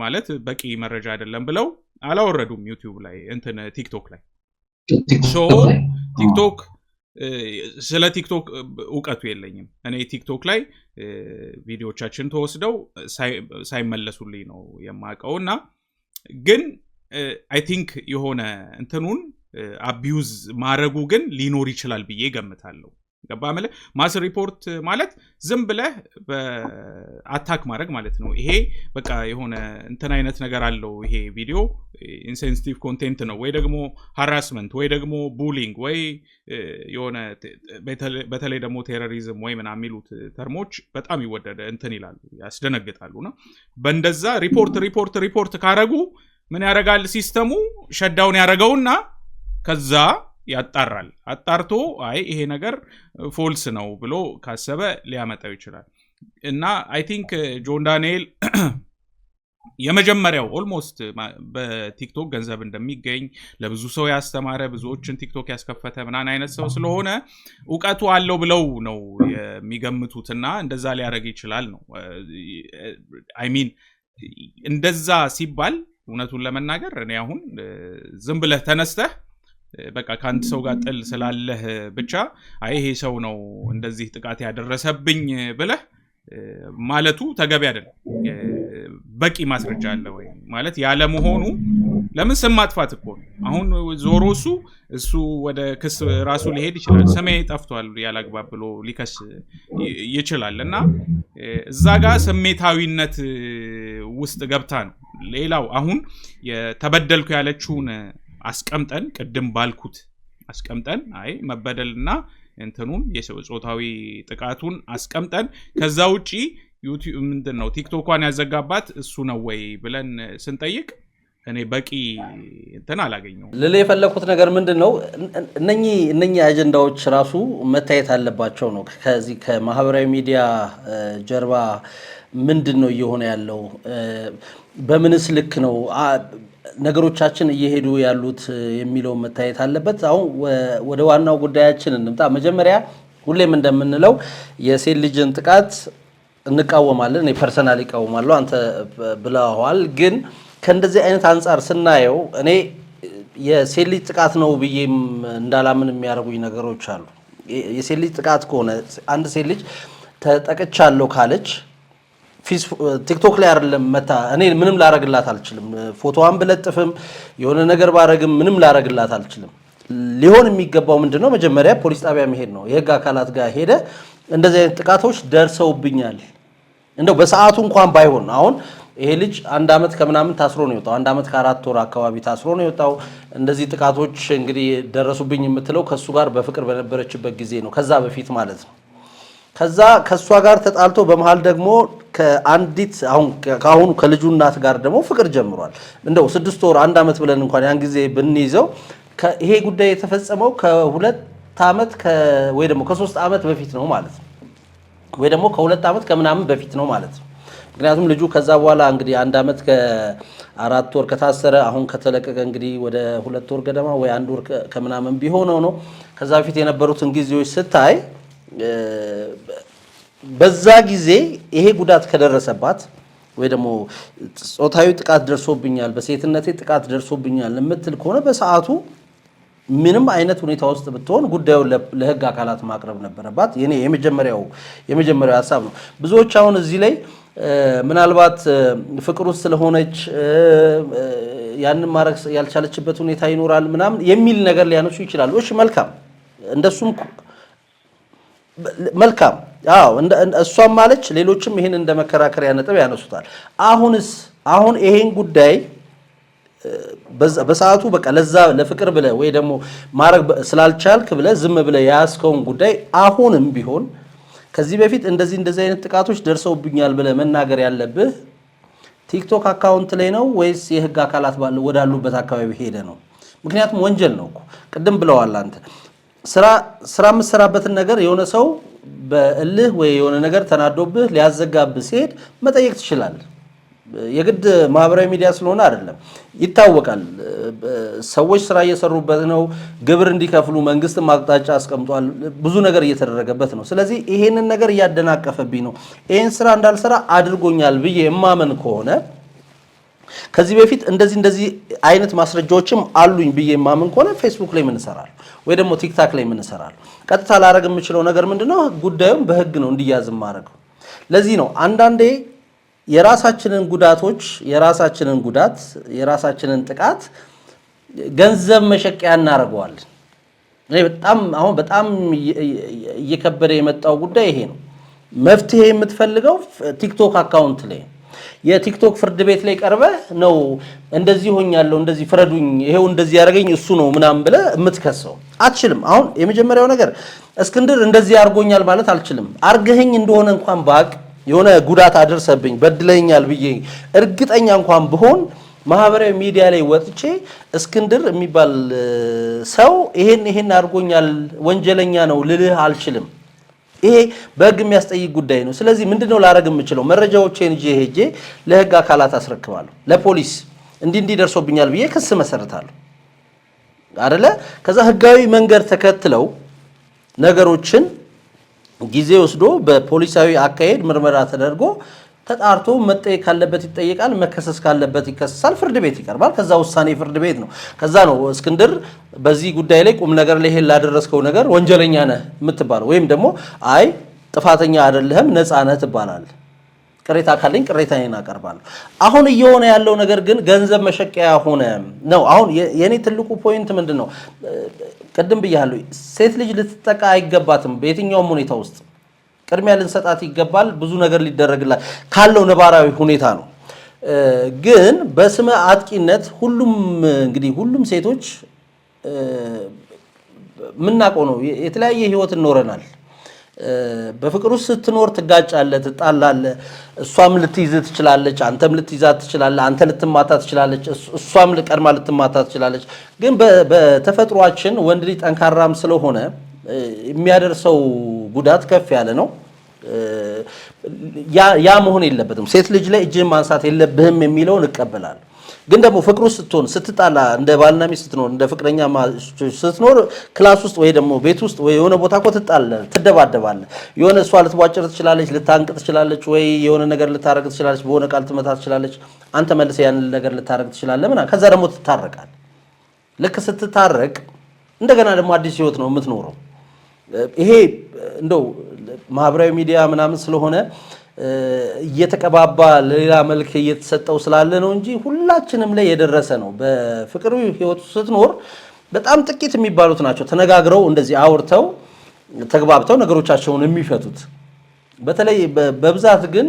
ማለት በቂ መረጃ አይደለም ብለው አላወረዱም ዩቲዩብ ላይ እንትን ቲክቶክ ላይ ቲክቶክ ስለ ቲክቶክ እውቀቱ የለኝም። እኔ ቲክቶክ ላይ ቪዲዮዎቻችን ተወስደው ሳይመለሱልኝ ነው የማውቀውና ግን አይ ቲንክ የሆነ እንትኑን አቢዩዝ ማረጉ ግን ሊኖር ይችላል ብዬ ገምታለሁ። ገባ ማለት ማስ ሪፖርት ማለት ዝም ብለህ በአታክ ማድረግ ማለት ነው። ይሄ በቃ የሆነ እንትን አይነት ነገር አለው ይሄ ቪዲዮ ኢንሴንሲቲቭ ኮንቴንት ነው ወይ ደግሞ ሃራስመንት ወይ ደግሞ ቡሊንግ ወይ የሆነ በተለይ ደግሞ ቴሮሪዝም ወይ ምናምን የሚሉት ተርሞች በጣም ይወደደ እንትን ይላሉ ያስደነግጣሉና በእንደዛ ሪፖርት ካረጉ ምን ያረጋል ሲስተሙ ሸዳውን ያረጋውና ከዛ ያጣራል አጣርቶ አይ ይሄ ነገር ፎልስ ነው ብሎ ካሰበ ሊያመጣው ይችላል እና አይ ቲንክ ጆን ዳንኤል የመጀመሪያው ኦልሞስት በቲክቶክ ገንዘብ እንደሚገኝ ለብዙ ሰው ያስተማረ ብዙዎችን ቲክቶክ ያስከፈተ ምናን አይነት ሰው ስለሆነ ዕውቀቱ አለው ብለው ነው የሚገምቱትና እንደዛ ሊያደርግ ይችላል ነው አይ ሚን እንደዛ ሲባል እውነቱን ለመናገር እኔ አሁን ዝም ብለህ ተነስተህ በቃ ካንተ ሰው ጋር ጥል ስላለህ ብቻ አይ ይሄ ሰው ነው እንደዚህ ጥቃት ያደረሰብኝ ብለህ ማለቱ ተገቢ አይደለም በቂ ማስረጃ አለ ወይ ማለት ያለ መሆኑ ለምን ስም ማጥፋት እኮ አሁን ዞሮሱ እሱ ወደ ክስ ራሱ ሊሄድ ይችላል ሰሜ ጠፍቷል ያላግባብ ብሎ ሊከስ ይችላልና እዛ ጋር ስሜታዊነት ውስጥ ገብታ ነው ሌላው አሁን የተበደልኩ ያለችውን አስቀምጠን ቅድም ባልኩት አስቀምጠን አይ መበደልና እንትኑን የጾታዊ ጥቃቱን አስቀምጠን ከዛ ውጪ ዩቲዩብ ምንድነው ቲክቶኳን ያዘጋባት እሱ ነው ወይ ብለን ስንጠይቅ እኔ በቂ እንትን አላገኘው ለለ የፈለኩት ነገር ምንድነው እነኚህ አጀንዳዎች ራሱ መታየት አለባቸው ነው ከዚህ ከማህበራዊ ሚዲያ ጀርባ ምንድነው እየሆነ ያለው በምንስ ልክ ነው ነገሮቻችን እየሄዱ ያሉት የሚለው መታየት አለበት አሁን ወደ ዋናው ጉዳያችን እንምጣ መጀመሪያ ሁሌም እንደምንለው የሴት ልጅን ጥቃት እንቃወማለን እኔ ፐርሰናሊ እቃወማለሁ አንተ ብለዋል ግን ከእንደዚህ አይነት አንፃር ስናየው እኔ የሴት ልጅ ጥቃት ነው ብዬም እንዳላምን የሚያደርጉኝ ነገሮች አሉ የሴት ልጅ ጥቃት ከሆነ አንድ ሴት ልጅ ተጠቅቻለሁ ካለች ቲክቶክ ላይ አይደለም መታ እኔ ምንም ላረግላት አልችልም ፎቶዋን ብለጥፍም የሆነ ነገር ባረግም ምንም ላረግላት አልችልም ሊሆን የሚገባው ምንድነው መጀመሪያ ፖሊስ ጣቢያ መሄድ ነው የህግ አካላት ጋር ሄደ እንደዚህ አይነት ጥቃቶች ደርሰውብኛል እንደው በሰዓቱ እንኳን ባይሆን አሁን ይሄ ልጅ 1 አመት ከምናምን ታስሮ ነው የወጣው 1 አመት ከ4 ወር አካባቢ ታስሮ ነው የወጣው እንደዚህ ጥቃቶች እንግዲህ ደረሱብኝ የምትለው ከሱ ጋር በፍቅር በነበረችበት ጊዜ ነው ከዛ በፊት ማለት ነው ከዛ ከሷ ጋር ተጣልቶ በመሃል ደግሞ ከአንዲት አሁን ከልጁ እናት ጋር ደግሞ ፍቅር ጀምሯል እንደው 6 ወር 1 አመት ብለን እንኳን ያን ጊዜ ብንይዘው ይሄ ጉዳይ የተፈጸመው ከ2 አመት ወይ ደግሞ ከ3 አመት በፊት ነው ማለት ነው ወይ ደግሞ ከ2 አመት ከምናምን በፊት ነው ማለት ነው ምክንያቱም ልጁ ከዛ በኋላ እንግዲህ 1 አመት ከ4 ወር ከታሰረ አሁን ከተለቀቀ እንግዲህ ወደ 2 ወር ገደማ ወይ 1 ወር ከምናምን ቢሆነው ነው ከዛ በፊት የነበሩትን ጊዜዎች ስታይ በዛ ጊዜ ይሄ ጉዳት ከደረሰባት ወይ ደግሞ ጾታዊ ጥቃት ደርሶብኛል በሴትነቴ ጥቃት ደርሶብኛል ለምትል ከሆነ በሰዓቱ ምንም አይነት ሁኔታ ውስጥ ብትሆን ጉዳዩን ለህግ አካላት ማቅረብ ነበረባት የኔ የመጀመሪያው ሐሳብ ነው ብዙዎች አሁን እዚህ ላይ ምናልባት ፍቅር ውስጥ ስለሆነች ያንን ማድረግ ያልቻለችበት ሁኔታ ይኖራል ምናምን የሚል ነገር ሊያነሱ ይችላሉ እሺ መልካም እንደሱም መልካም እሷም ማለች ሌሎችም ይሄን እንደመከራከሪያ ነጥብ ያነሱታል አሁን ይሄን ጉዳይ በሰዓቱ በቃ ለዛ ለፍቅር ብለ ወይ ደግሞ ማረግ ስላልቻልክ ብለ ዝም ብለ ያስከውን ጉዳይ አሁንም ቢሆን ከዚህ በፊት እንደዚህ አይነት ጥቃቶች ደርሰውብኛል ብለ መናገር ያለብህ ቲክቶክ አካውንት ላይ ነው ወይስ የህግ አካላት ወዳሉበት አካባቢ ሄደ ነው ምክንያቱም ወንጀል ነው ቅድም ብለዋል አንተ ስራ መስራበትን ነገር የሆነ ሰው በእልህ ወይ የሆነ ነገር ተናዶብህ ሊያዘጋብህ ሲሄድ መጠየቅ ትችላለህ የግድ ማህበራዊ ሚዲያ ስለሆነ አይደለም ይታወቃል ሰዎች ስራ እየሰሩበት ነው ግብር እንዲከፍሉ መንግስት ማቅጣጫ አስቀምጧል ብዙ ነገር እየተደረገበት ነው ስለዚህ ይሄንን ነገር ያደናቀፈብኝ ነው ይሄን ስራ እንዳልሰራ አድርጎኛል ብዬ የማመን ከሆነ ከዚህ በፊት እንደዚህ አይነት ማስረጃዎችም አሉኝ ብዬ የማመን ከሆነ ፌስቡክ ላይ ምን ሰራል ወይ ደግሞ ቲክታክ ላይ ምን ሰራል ቀጥታ ላረግ የምችለው ነገር ምንድነው ጉዳዩን በህግ ነው እንዲያዝ ማረገው ለዚህ ነው አንዳንዴ የራሳችንን ጉዳት የራሳችንን ጥቃት ገንዘብ መሸቂያ እናረጋዋለን በጣም እየከበደ የመጣው ጉዳይ ይሄ ነው መፍትሄ የምትፈልገው ቲክቶክ አካውንት ላይ የቲክቶክ ፍርድ ቤት ላይ ቀርበ ነው እንደዚህ ሆኛለሁ እንደዚህ ፍረዱኝ ይሄው እንደዚህ ያረጋኝ እሱ ነው ምናምን ብለ የምትከሰው አትችልም አሁን የመጀመሪያው ነገር እስክንድር እንደዚህ ያርጎኛል ማለት አልችልም አርገኸኝ እንደሆነ እንኳን ባቅ የሆነ ጉዳት አደረሰብኝ በድለኛል ብዬ እርግጠኛ እንኳን ብሆን ማህበራዊ ሚዲያ ላይ ወጥቼ እስክንድር የሚባል ሰው ይሄን አድርጎኛል ወንጀለኛ ነው ልልህ አልችልም። ይሄ በህግ የሚያስጠይቅ ጉዳይ ነው። ስለዚህ ምንድነው ላረግ የምችለው? መረጃዎችን ሄጄ ለህግ አካላት አስረክባለሁ። ለፖሊስ እንዲህ ደርሶብኛል ብዬ ክስ መሰረታለሁ አይደለ? ከዛ ህጋዊ መንገድ ተከትለው ነገሮችን ጊዜ ወስዶ በፖሊሳዊ አካሄድ ምርመራ ተደርጎ ተጣርቶ መጠየቅ ካለበት ይጠየቃል፣ መከሰስ ካለበት ይከሰሳል፣ ፍርድ ቤት ይቀርባል። ከዛ ውሳኔ ፍርድ ቤት ነው። ከዛ ነው እስክንድር በዚህ ጉዳይ ላይ ቁም ነገር ላይ ይሄን ላደረስከው ነገር ወንጀለኛ ነህ የምትባለው፣ ወይም ደግሞ አይ ጥፋተኛ አይደለህም ነፃ ነህ ትባላለህ። ቅሬታ ካለኝ ቅሬታዬን አቀርባለሁ። አሁን እየሆነ ያለው ነገር ግን ገንዘብ መሸቀያ ሆነ ነው። አሁን የኔ ትልቁ ፖይንት ምንድነው? ቅድም ብያለሁ፣ ሴት ልጅ ልትጠቃ አይገባትም። በየትኛውም ሁኔታ ውስጥ ቅድሚያ ልንሰጣት ይገባል። ብዙ ነገር ሊደረግላት ካለው ነባራዊ ሁኔታ ነው። ግን በስመ አጥቂነት ሁሉም ሴቶች ምናውቀው ነው። የተለያየ ህይወት እንኖረናል። በፍቅር ውስጥ ስትኖር ትጋጫለህ፣ ትጣላለህ። እሷም ልትይዝ ትችላለች፣ አንተም ልትይዛት ትችላለህ። አንተ ልትማታ ትችላለች፣ እሷም ቀድማ ልትማታ ትችላለች። ግን በተፈጥሯችን ወንድ ልጅ ጠንካራም ስለሆነ የሚያደርሰው ጉዳት ከፍ ያለ ነው። ያ መሆን የለበትም። ሴት ልጅ ላይ እጅህን ማንሳት የለብህም የሚለውን እቀበላለሁ። ግን ደግሞ ፍቅሩ ስትሆን ስትጣላ፣ እንደ ባልና ሚስት ስትኖር፣ እንደ ፍቅረኛ ስትኖር ክላስ ውስጥ ወይ ደግሞ ቤት ውስጥ ወይ የሆነ ቦታ እኮ ትደባደባለህ። የሆነ እሷ ልትቧጭር ትችላለች፣ ልታንቅ ትችላለች፣ ወይ የሆነ ነገር ልታረግ ትችላለች፣ በሆነ ቃል ትመታ ትችላለች። አንተ መልሰህ ያንን ነገር ልታረግ ትችላለህ ምናምን። ከዛ ደግሞ ትታረቃለህ። ልክ ስትታረቅ እንደገና ደግሞ አዲስ ህይወት ነው የምትኖረው። ይሄ እንደው ማህበራዊ ሚዲያ ምናምን ስለሆነ እየተቀባባ ለሌላ መልክ እየተሰጠው ስላለ ነው እንጂ ሁላችንም ላይ የደረሰ ነው። በፍቅሩ ህይወት ስትኖር በጣም ጥቂት የሚባሉት ናቸው ተነጋግረው እንደዚህ አውርተው ተግባብተው ነገሮቻቸውን የሚፈቱት። በተለይ በብዛት ግን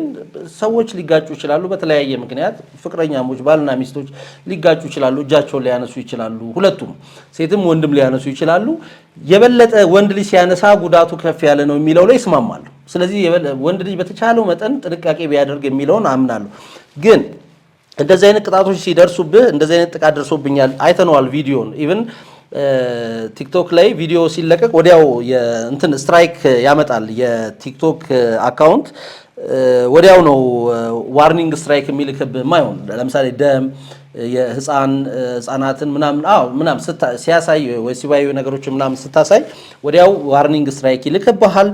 ሰዎች ሊጋጩ ይችላሉ። በተለያየ ምክንያት ፍቅረኛሞች ባልና ሚስቶች ሊጋጩ ይችላሉ። እጃቸውን ሊያነሱ ይችላሉ። ሁለቱም ሴትም ወንድም ሊያነሱ ይችላሉ። የበለጠ ወንድ ልጅ ሲያነሳ ጉዳቱ ከፍ ያለ ነው የሚለው ላይ ይስማማሉ። ስለዚህ ወንድ ልጅ በተቻለው መጠን ጥንቃቄ ቢያደርግ የሚለውን አምናለሁ። ግን እንደዚህ አይነት ቅጣቶች ሲደርሱብህ እንደዚህ አይነት ጥቃት ደርሶብኛል አይተነዋል ቪዲዮን ኢቭን ቲክቶክ ላይ ቪዲዮ ሲለቀቅ ወዲያው እንትን ስትራይክ ያመጣል የቲክቶክ አካውንት ወዲያው ነው ዋርኒንግ ስትራይክ የሚልክብህ ማይሆን ለምሳሌ ደም የህፃናትን ምናምን ሲያሳይ ወይ ሲባዩ ነገሮች ምናምን ስታሳይ ወዲያው ዋርኒንግ ስትራይክ ይልክብሃል።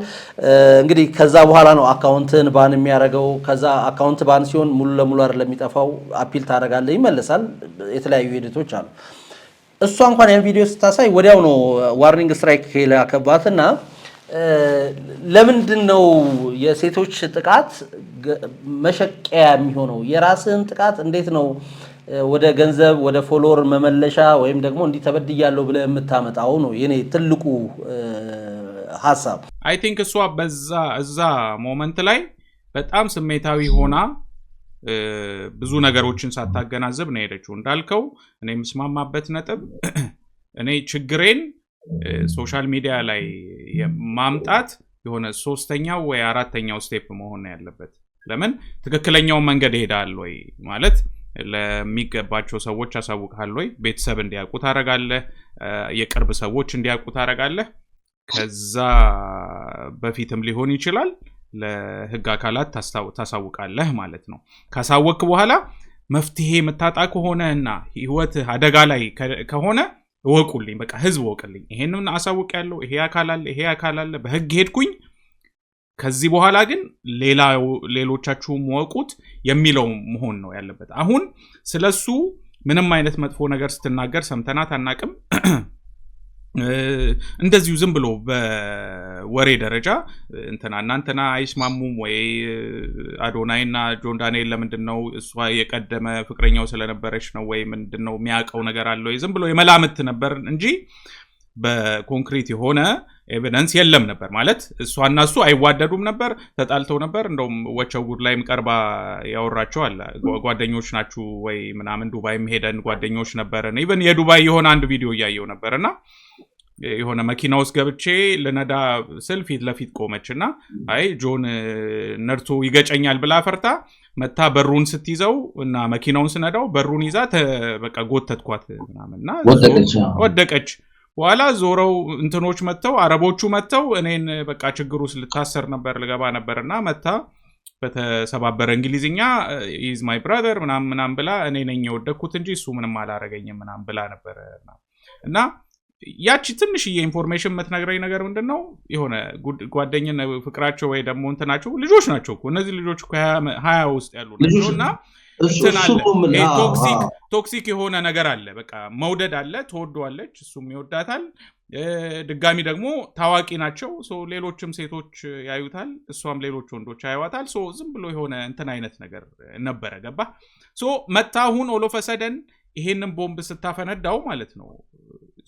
እንግዲህ ከዛ በኋላ ነው አካውንትን ባን የሚያደርገው። ከዛ አካውንት ባን ሲሆን ሙሉ ለሙሉ አይደለም የሚጠፋው፣ አፒል ታደርጋለህ፣ ይመለሳል። የተለያዩ ሂደቶች አሉ። እሷ እንኳን ያን ቪዲዮ ስታሳይ ወዲያው ነው ዋርኒንግ ስትራይክ የላከባትና ለምንድን ነው የሴቶች ጥቃት መሸቀያ የሚሆነው? የራስህን ጥቃት እንዴት ነው ወደ ገንዘብ ወደ ፎሎወር መመለሻ ወይም ደግሞ እንዲህ ተበድያለሁ ብለህ የምታመጣው ነው የኔ ትልቁ ሐሳብ። አይ ቲንክ እሷ እዛ ሞመንት ላይ በጣም ስሜታዊ ሆና ብዙ ነገሮችን ሳታገናዘብ ነው ሄደችው። እንዳልከው እኔ የምስማማበት ነጥብ እኔ ችግሬን ሶሻል ሚዲያ ላይ ማምጣት የሆነ ሶስተኛው ወይ አራተኛው ስቴፕ መሆን ነው ያለበት። ለምን ትክክለኛውን መንገድ ይሄዳል ወይ ማለት ለሚገባቸው ሰዎች አሳውቃለሁ ወይ ቤተሰብ እንዲያውቁ ታረጋለህ፣ የቅርብ ሰዎች እንዲያውቁ ታረጋለህ። ከዛ በፊትም ሊሆን ይችላል ለህግ አካላት ታሳውቃለህ ማለት ነው። ካሳወቅክ በኋላ መፍትሄ የምታጣ ከሆነና ህይወት አደጋ ላይ ከሆነ እወቁልኝ፣ በቃ ህዝብ እወቅልኝ፣ ይሄንን አሳውቃለሁ፣ ይሄ አካል አለ፣ በህግ ሄድኩኝ። ከዚህ በኋላ ግን ሌሎቻችሁም ወቁት የሚለው መሆን ነው ያለበት። አሁን ስለሱ ምንም አይነት መጥፎ ነገር ስትናገር ሰምተናት አናቅም። እንደዚሁ ዝም ብሎ በወሬ ደረጃ እናንተና አይስማሙም ወይ አዶናይና ጆን ዳንኤል ለምንድነው እሷ የቀደመ ፍቅረኛው ስለነበረች ነው ወይ ምንድነው የሚያውቀው ነገር አለ ወይ? ዝም ብሎ የመላምት ነበር እንጂ በኮንክሪት የሆነ ኤቪደንስ የለም ነበር። ማለት እሷና እሱ አይዋደዱም ነበር፣ ተጣልተው ነበር። እንደውም ወቸው ጉድ ላይም ቀርባ ያወራቸው አለ ጓደኞች ናችሁ ወይ ምናምን ዱባይም ሄደን ጓደኞች ነበርን። ኢቭን የዱባይ የሆነ አንድ ቪዲዮ እያየው ነበርና የሆነ መኪና ውስጥ ገብቼ ለነዳ ስል ፊት ለፊት ቆመችና አይ ጆን ነርቶ ይገጨኛል ብላ ፈርታ መታ በሩን ስትይዘው እና መኪናውን ስነዳው በሩን ይዛ በቃ ጎተትኳት ምናምንና ወደቀች። በኋላ ዞረው እንትኖች መተው አረቦቹ መተው እኔን በቃ ችግሩ ልታሰር ነበር ልገባ ነበርና መታ በተሰባበረ እንግሊዝኛ is my brother ምናምን ብላ እኔ ነኝ የወደኩት እንጂ እሱ ምንም አላረገኝም ምናምን ብላ ነበር እና ያቺ ትንሽዬ ኢንፎርሜሽን የምትነግረኝ ነገር ምንድነው የሆነ ጓደኝነት ፍቅራቸው ወይ ደግሞ እንትናቸው ልጆች ናቸው እኮ እነዚህ ልጆች እኮ 20 ውስጥ ያሉ ናቸውና ቶክሲክ የሆነ ነገር አለ በቃ መውደድ አለ ተወዷለች እሱም ይወዳታል ድጋሚ ደግሞ ታዋቂ ናቸው ሌሎችም ሴቶች ያዩታል እሷም ሌሎች ወንዶች ያዩዋታል ዝም ብሎ የሆነ እንትን አይነት ነገር ነበረ ገባ መታሁን ኦሎፈሰደን ይሄንን ቦምብ ስታፈነዳው ማለት ነው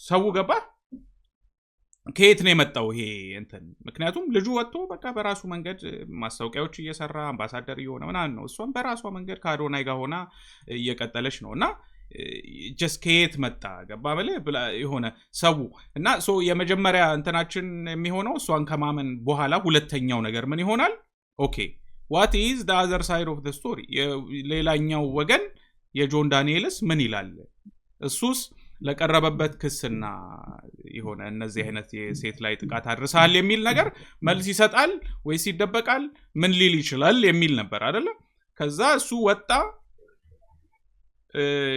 ሰው ገባ ከየት ነው የመጣው ይሄ እንትን ምክንያቱም ልጁ ወጥቶ በቃ በራሱ መንገድ ማስታወቂያዎች እየሰራ አምባሳደር እየሆነ ምናምን ነው እሷም በራሷ መንገድ ከአዶናይ ጋር ሆና እየቀጠለች ነውና ጀስት ከየት መጣ ገባ በለ የሆነ ሰው እና የመጀመሪያ እንትናችን የሚሆነው እሷን ከማመን በኋላ ሁለተኛው ነገር ምን ይሆናል ኦኬ what is the other side of the story ሌላኛው ወገን የጆን ዳንኤልስ ምን ይላል እሱስ ለቀረበበት ክስና የሆነ እነዚህ አይነት የሴት ላይ ጥቃት አድርሳል የሚል ነገር መልስ ይሰጣል ወይስ ይደበቃል ምን ሊል ይችላል የሚል ነበር አይደለ ከዛ እሱ ወጣ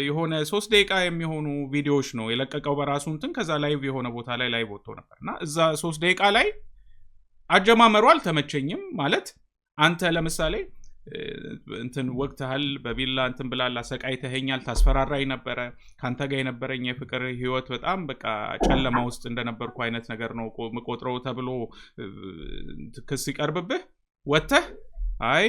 የሆነ 3 ደቂቃ የሚሆኑ ቪዲዮዎች ነው የለቀቀው በራሱ እንትን ከዛ ላይቭ የሆነ ቦታ ላይ ላይቭ ወጥቶ ነበርና እዛ 3 ደቂቃ ላይ አጀማመሩ አልተመቸኝም ማለት አንተ ለምሳሌ እንትን ወቅታል በቢላ እንትን ብላላ ሰቃይተኸኛል ታስፈራራይ ነበረ ካንተ ጋር የነበረኝ የፍቅር ህይወት በጣም በቃ ጨለማ ውስጥ እንደነበርኩ አይነት ነገር ነው መቆጥረው ተብሎ ክስ ይቀርብብህ ወተህ አይ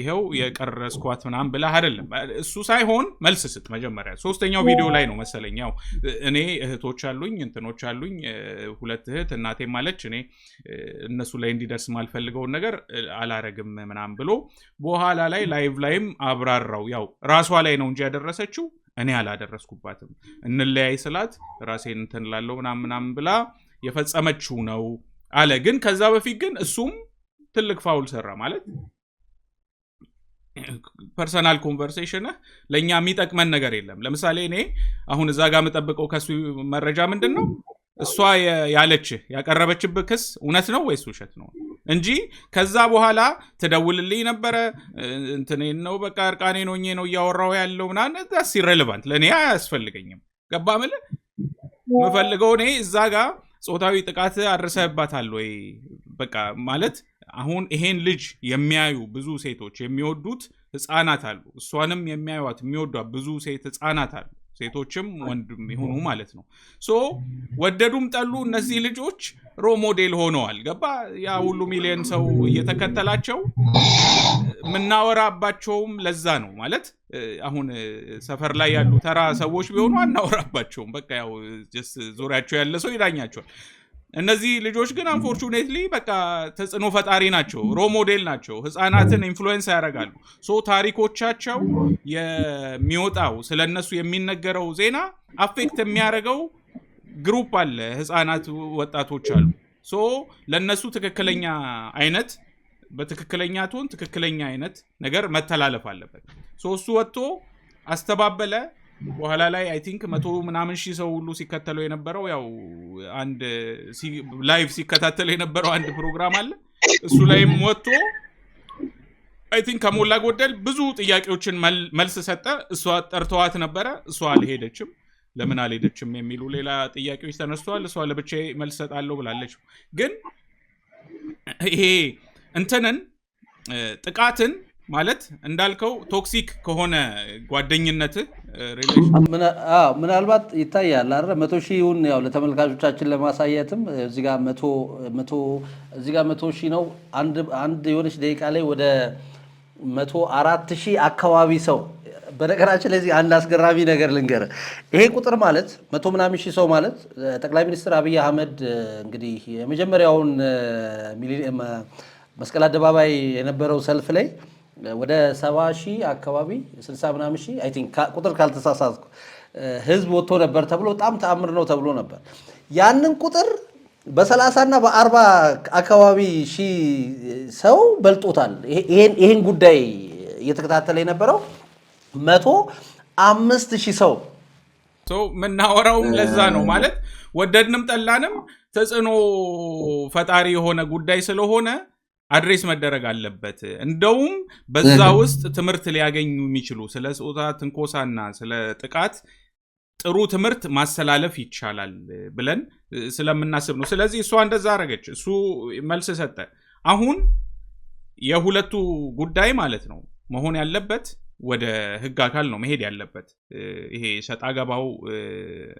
ይሄው የቀረስኳት ምናምን ብላ አይደለም እሱ ሳይሆን መልስ ስጥ መጀመሪያ ሶስተኛው ቪዲዮ ላይ ነው መሰለኛው እኔ እህቶች አሉኝ እንትኖች አሉኝ ሁለት እህት እናቴ ማለች እኔ እነሱ ላይ እንዲደርስ ማልፈልገው ነገር አላረግም ምናምን ብሎ በኋላ ላይ ላይቭ ላይም አብራራው ያው ራሷ ላይ ነው እንጂ ያደረሰችው እኔ አላደረስኩባትም እንለያይ ስላት ራሴን እንትን ላለው ምናምን ብላ የፈጸመችው ነው አለ ግን ከዛ በፊት ግን እሱም ትልቅ ፋውል ሰራ ማለት ፐርሰናል ኮንቨርሴሽን ለኛ የሚጠቅመን ነገር የለም ለምሳሌ እኔ አሁን እዛ ጋር መጠብቀው ከሱ መረጃ ምንድነው እሷ ያለች ያቀረበችበት ክስ እውነት ነው ወይስ ውሸት ነው እንጂ ከዛ በኋላ ተደውልልኝ ነበር እንትኔን ነው በቃ እርቃኔ ነው ያወራው ያለው ምናምን that's irrelevant ለኔ አያስፈልገኝም ገባ ማለት መፈልገው እኔ እዛ ጋር ጾታዊ ጥቃት አድርሰህባታል ወይ በቃ ማለት አሁን ይሄን ልጅ የሚያዩ ብዙ ሴቶች የሚወዱት ህፃናት አሉ እሷንም የሚያዩት የሚወዷት ብዙ ህፃናት አሉ ሴቶችም ወንድም ይሁኑ ማለት ነው ወደዱም ጠሉ እነዚህ ልጆች ሮ ሞዴል ሆነዋል ገባ ያ ሁሉ ሚሊዮን ሰው እየተከተላቸው ምናወራባቸውም ለዛ ነው ማለት አሁን ሰፈር ላይ ያሉ ተራ ሰዎች ቢሆኑ አናወራባቸውም በቃ ያው ዙሪያቸው ያለ ሰው ይዳኛቸዋል እነዚህ ልጆች ግን አንፎርቹኔትሊ በቃ ተጽዕኖ ፈጣሪ ናቸው ሮ ሞዴል ናቸው ህፃናትን ኢንፍሉዌንስ ያደርጋሉ ታሪኮቻቸው የሚወጣው ስለነሱ የሚነገረው ዜና አፌክት የሚያደርገው ግሩፕ አለ ህፃናት ወጣቶች አሉ ለነሱ ትክክለኛ አይነት በትክክለኛ ቶን ትክክለኛ አይነት ነገር መተላለፍ አለበት እሱ ወጥቶ አስተባበለ በኋላ ላይ አይ ቲንክ 100 ምናምን ሺህ ሰው ሁሉ ሲከተለው የነበረው ያው አንድ ላይቭ ሲከታተል የነበረው አንድ ፕሮግራም አለ እሱ ላይም ወጥቶ አይ ቲንክ ከሞላ ጎደል ብዙ ጥያቄዎችን መልስ ሰጠ እሷ ጠርተዋት ነበረ እሷ አልሄደችም ለምን አልሄደችም የሚሉ ሌላ ጥያቄዎች ተነስተዋል እሷ ለብቻዬ መልስ ሰጣለሁ ብላለች ግን ይሄ እንትንን ጥቃትን ማለት እንዳልከው ቶክሲክ ከሆነ ጓደኝነት ምናልባት ይታያል አይደል 100,000ውን ያው ለተመልካቾቻችን ለማሳየትም እዚህ ጋር 100,000 ነው አንድ የሆነች ደቂቃ ላይ ወደ 104,000 አካባቢ ሰው በነገራችን ላይ አንድ አስገራሚ ነገር ልንገር ይሄ ቁጥር ማለት 100 ምናምን ሺህ ሰው ማለት ጠቅላይ ሚኒስትር አብይ አህመድ እንግዲህ የመጀመሪያውን መስቀል አደባባይ የነበረው ሰልፍ ላይ ወደ 70,000 አካባቢ 60 ምናምን ሺህ አይ ቲንክ ቁጥር ካልተሳሳትኩ ህዝብ ወጥቶ ነበር ተብሎ በጣም ተአምር ነው ተብሎ ነበር ያንን ቁጥር በ30 እና በ40 አካባቢ ሺህ ሰው በልጦታል። ይሄን ጉዳይ እየተከታተለ የነበረው 105,000 ሰው ምናወራውም ለዛ ነው ማለት ወደድንም ጠላንም ተጽዕኖ ፈጣሪ የሆነ ጉዳይ ስለሆነ አድሬስ መደረግ አለበት። እንደውም በዛ ውስጥ ትምህርት ሊያገኙ የሚችሉ ስለ ጾታ ትንኮሳና ስለ ጥቃት ጥሩ ትምህርት ማስተላለፍ ይቻላል ብለን ስለምናስብ ነው። ስለዚህ እሷ እንደዛ አረገች፣ እሱ መልስ ሰጠ። አሁን የሁለቱ ጉዳይ ማለት ነው መሆን ያለበት ወደ ህግ አካል ነው መሄድ ያለበት፣ ይሄ ሰጣ ገባው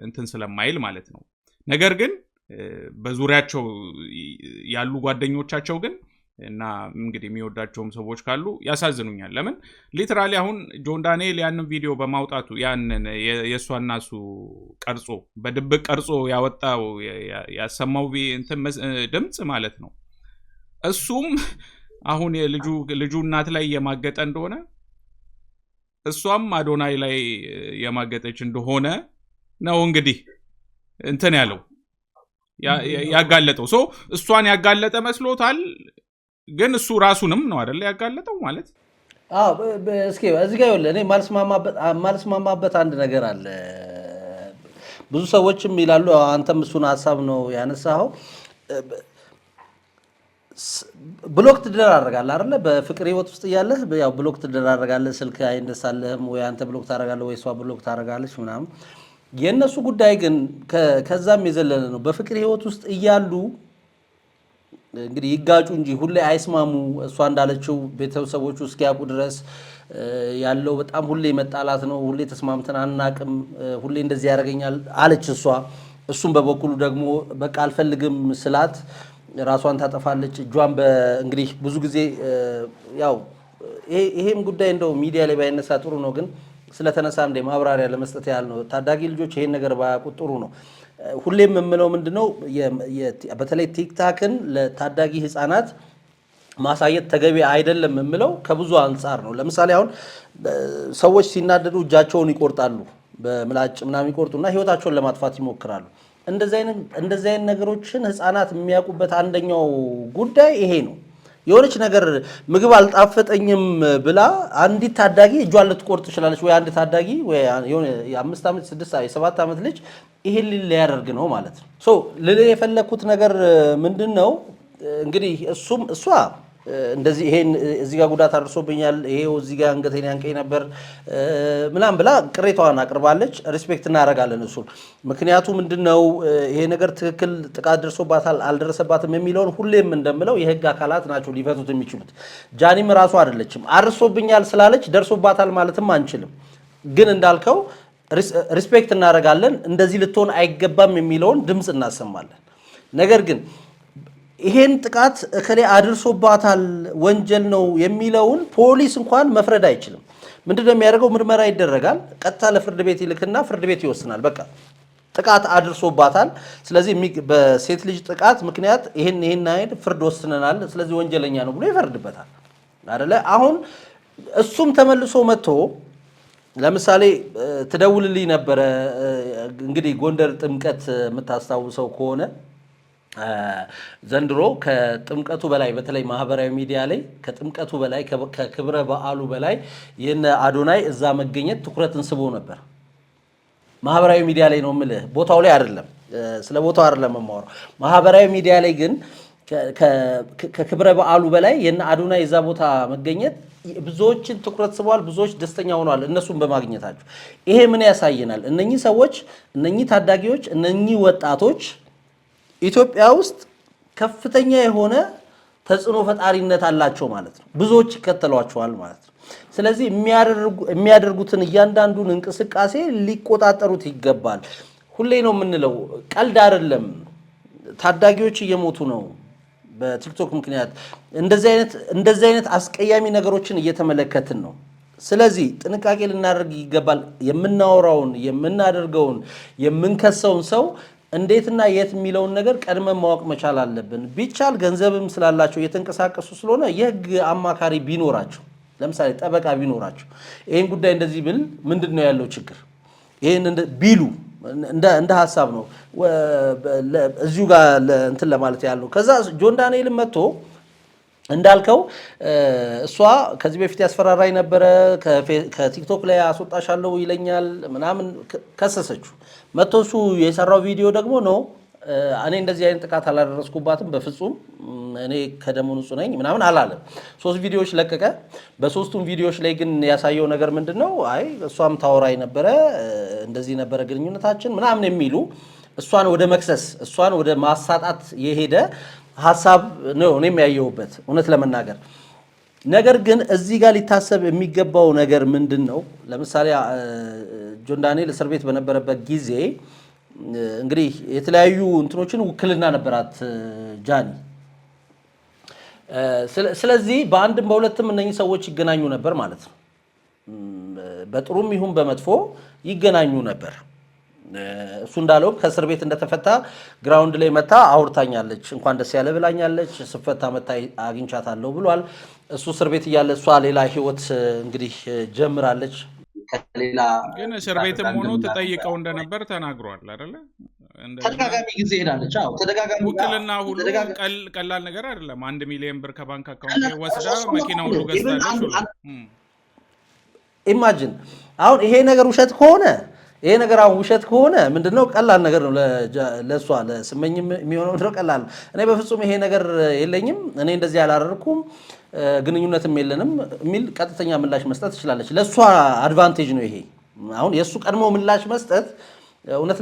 እንትን ስለማይል ማለት ነው። ነገር ግን በዙሪያቸው ያሉ ጓደኞቻቸው ግን እና እንግዲህ የሚወዳቸውም ሰዎች ካሉ ያሳዝኑኛል። ለምን ሊትራሊ አሁን ጆን ዳንኤል ያንን ቪዲዮ በማውጣቱ ያንን የእሷና እሱ ቀርጾ በድብቅ ቀርጾ ያወጣው ያሰማው ድምፅ ማለት ነው። እሱም አሁን ልጁ እናት ላይ የማገጠ እንደሆነ እሷም አዶናይ ላይ የማገጠች እንደሆነ ነው እንግዲህ እንትን ያለው ያጋለጠው። እሷን ያጋለጠ መስሎታል፣ ግን እሱ ራሱንም ነው አይደል ያጋለጠው ማለት። እስኪ እዚህ ጋር እኔ ማልስማማበት አንድ ነገር አለ። ብዙ ሰዎችም ይላሉ፣ አንተም እሱን ሀሳብ ነው ያነሳኸው፣ ብሎክ ትደራረጋለህ አይደለ? በፍቅር ህይወት ውስጥ እያለህ ያው ብሎክ ትደራረጋለህ። ስልክ አይነሳልህም ወይ አንተ ብሎክ ታደርጋለህ ወይ እሷ ብሎክ ታደርጋለች ምናምን። የእነሱ ጉዳይ ግን ከዛም የዘለለ ነው። በፍቅር ህይወት ውስጥ እያሉ እንግዲህ ይጋጩ እንጂ ሁሌ አይስማሙ። እሷ እንዳለችው ቤተሰቦቹ እስኪያውቁ ድረስ ያለው በጣም ሁሌ መጣላት ነው። ሁሌ ተስማምተን አናቅም፣ ሁሌ እንደዚህ ያደርገኛል አለች እሷ። እሱም በበኩሉ ደግሞ በቃ አልፈልግም ስላት ራሷን ታጠፋለች። እጇን እንግዲህ ብዙ ጊዜ ያው ይሄም ጉዳይ እንደው ሚዲያ ላይ ባይነሳ ጥሩ ነው፣ ግን ስለተነሳ እንደ ማብራሪያ ለመስጠት ያህል ነው። ታዳጊ ልጆች ይሄን ነገር ባያውቁት ጥሩ ነው። ሁሌም የምለው ምንድነው በተለይ ቲክታክን ለታዳጊ ህፃናት ማሳየት ተገቢ አይደለም የምለው ከብዙ አንጻር ነው። ለምሳሌ አሁን ሰዎች ሲናደዱ እጃቸውን ይቆርጣሉ፣ በምላጭ ምናምን ይቆርጡና ህይወታቸውን ለማጥፋት ይሞክራሉ። እንደዚህ አይነት ነገሮችን ህፃናት የሚያውቁበት አንደኛው ጉዳይ ይሄ ነው። የሆነች ነገር ምግብ አልጣፈጠኝም ብላ አንዲት ታዳጊ እጇን ልትቆርጥ ትችላለች። ወይ አንድ ታዳጊ ወይ የሆነ የ5 ዓመት 6 7 ዓመት ልጅ ይሄን ሊያደርግ ነው ማለት ነው። ልልህ የፈለኩት ነገር ምንድነው እንግዲህ እሷ እንደዚህ ይሄን እዚህ ጋር ጉዳት አድርሶብኛል፣ ይሄው እዚህ ጋር አንገቴን ያንቀኝ ነበር ምናምን ብላ ቅሬታዋን አቅርባለች። ሪስፔክት እናደርጋለን እሱን። ምክንያቱ ምንድነው ይሄ ነገር ትክክል ጥቃት ደርሶባታል አልደረሰባትም የሚለውን ሁሌም እንደምለው የህግ አካላት ናቸው ሊፈቱት የሚችሉት። ጃኒም ራሱ አይደለችም። አርሶብኛል ስላለች ደርሶባታል ማለትም አንችልም። ግን እንዳልከው ሪስፔክት እናደርጋለን፣ እንደዚህ ልትሆን አይገባም የሚለውን ድምፅ እናሰማለን። ነገር ግን ይሄን ጥቃት እከሌ አድርሶባታል ወንጀል ነው የሚለውን ፖሊስ እንኳን መፍረድ አይችልም። ምንድነው የሚያደርገው? ምርመራ ይደረጋል፣ ቀጥታ ለፍርድ ቤት ይልክና ፍርድ ቤት ይወስናል። በቃ ጥቃት አድርሶባታል፣ ስለዚህ በሴት ልጅ ጥቃት ምክንያት ይሄን አይነት ፍርድ ወስነናል፣ ስለዚህ ወንጀለኛ ነው ብሎ ይፈርድበታል አይደለ? አሁን እሱም ተመልሶ መጥቶ ለምሳሌ ትደውልልኝ ነበረ። እንግዲህ ጎንደር ጥምቀት የምታስታውሰው ከሆነ ዘንድሮ ከጥምቀቱ በላይ በተለይ ማህበራዊ ሚዲያ ላይ ከጥምቀቱ በላይ ከክብረ በዓሉ በላይ የነ አዶናይ እዛ መገኘት ትኩረትን ስቦ ነበር። ማህበራዊ ሚዲያ ላይ ነው የምልህ፣ ቦታው ላይ አይደለም። ስለ ቦታው አይደለም የማወራው። ማህበራዊ ሚዲያ ላይ ግን ከክብረ በዓሉ በላይ የነ አዶናይ እዛ ቦታ መገኘት ብዙዎችን ትኩረት ስቧል። ብዙዎች ደስተኛ ሆነዋል እነሱን በማግኘታቸው። ይሄ ምን ያሳየናል? እነኚህ ሰዎች፣ እነኚህ ታዳጊዎች፣ እነኚህ ወጣቶች ኢትዮጵያ ውስጥ ከፍተኛ የሆነ ተጽዕኖ ፈጣሪነት አላቸው ማለት ነው። ብዙዎች ይከተሏቸዋል ማለት ነው። ስለዚህ የሚያደርጉትን እያንዳንዱን እንቅስቃሴ ሊቆጣጠሩት ይገባል። ሁሌ ነው የምንለው፣ ቀልድ አይደለም። ታዳጊዎች እየሞቱ ነው በቲክቶክ ምክንያት። እንደዚህ አይነት አስቀያሚ ነገሮችን እየተመለከትን ነው። ስለዚህ ጥንቃቄ ልናደርግ ይገባል። የምናወራውን፣ የምናደርገውን፣ የምንከሰውን ሰው እንዴትና የት የሚለውን ነገር ቀድመን ማወቅ መቻል አለብን። ቢቻል ገንዘብም ስላላቸው እየተንቀሳቀሱ ስለሆነ የህግ አማካሪ ቢኖራቸው፣ ለምሳሌ ጠበቃ ቢኖራቸው፣ ይህን ጉዳይ እንደዚህ ብል ምንድን ነው ያለው ችግር ይህን ቢሉ እንደ ሀሳብ ነው እዚሁ ጋር እንትን ለማለት ያለው። ከዛ ጆን ዳንኤልም መጥቶ እንዳልከው እሷ ከዚህ በፊት ያስፈራራኝ ነበረ፣ ከቲክቶክ ላይ አስወጣሻለሁ ይለኛል ምናምን ከሰሰችው። መጥቶ እሱ የሰራው ቪዲዮ ደግሞ ነው እኔ እንደዚህ አይነት ጥቃት አላደረስኩባትም በፍጹም እኔ ከደሙ ንጹህ ነኝ ምናምን አላለም። 3 ቪዲዮዎች ለቀቀ። በ3ቱም ቪዲዮዎች ላይ ግን ያሳየው ነገር ምንድነው? አይ እሷም ታወራኝ ነበረ፣ እንደዚህ ነበረ ግንኙነታችን ምናምን የሚሉ እሷን ወደ መክሰስ እሷን ወደ ማሳጣት የሄደ ሀሳብ ነው እኔም ያየሁበት እውነት ለመናገር። ነገር ግን እዚህ ጋር ሊታሰብ የሚገባው ነገር ምንድነው? ለምሳሌ ጆን ዳንኤል እስር ቤት በነበረበት ጊዜ እንግዲህ የተለያዩ እንትኖችን ውክልና ነበራት ጃኒ። ስለዚህ በአንድም በሁለትም እነኚህ ሰዎች ይገናኙ ነበር ማለት ነው። በጥሩም ይሁን በመጥፎ ይገናኙ ነበር። እሱ እንዳለው ከእስር ቤት እንደተፈታ ግራውንድ ላይ መታ አውርታኛለች፣ እንኳን ደስ ያለ ብላኛለች፣ ስፈታ መታ አግኝቻታለሁ ብሏል። እሱ እስር ቤት እያለ እሷ ሌላ ህይወት እንግዲህ ጀምራለች። ግን እስር ቤትም ሆኖ ተጠይቀው እንደነበር ተናግሯል አይደለ? ተደጋጋሚ ጊዜ ሄዳለች። አዎ ተደጋጋሚ ውክልና ሁሉ ቀላል ነገር አይደለም። 1 ሚሊዮን ብር ከባንክ አካውንት ወስዳ መኪና ሁሉ ገዝታለች። ኢማጂን አሁን ይሄ ነገር ውሸት ከሆነ ምንድነው ቀላል ነገር ነው ለሷ ለስመኝ የሚሆነው ምንድነው ቀላል ነው። እኔ በፍጹም ይሄ ነገር የለኝም፣ እኔ እንደዚህ አላደረኩም፣ ግንኙነትም የለንም የሚል ቀጥተኛ ምላሽ መስጠት ትችላለች። ለሷ አድቫንቴጅ ነው ይሄ። አሁን የሱ ቀድሞ ምላሽ መስጠት እውነት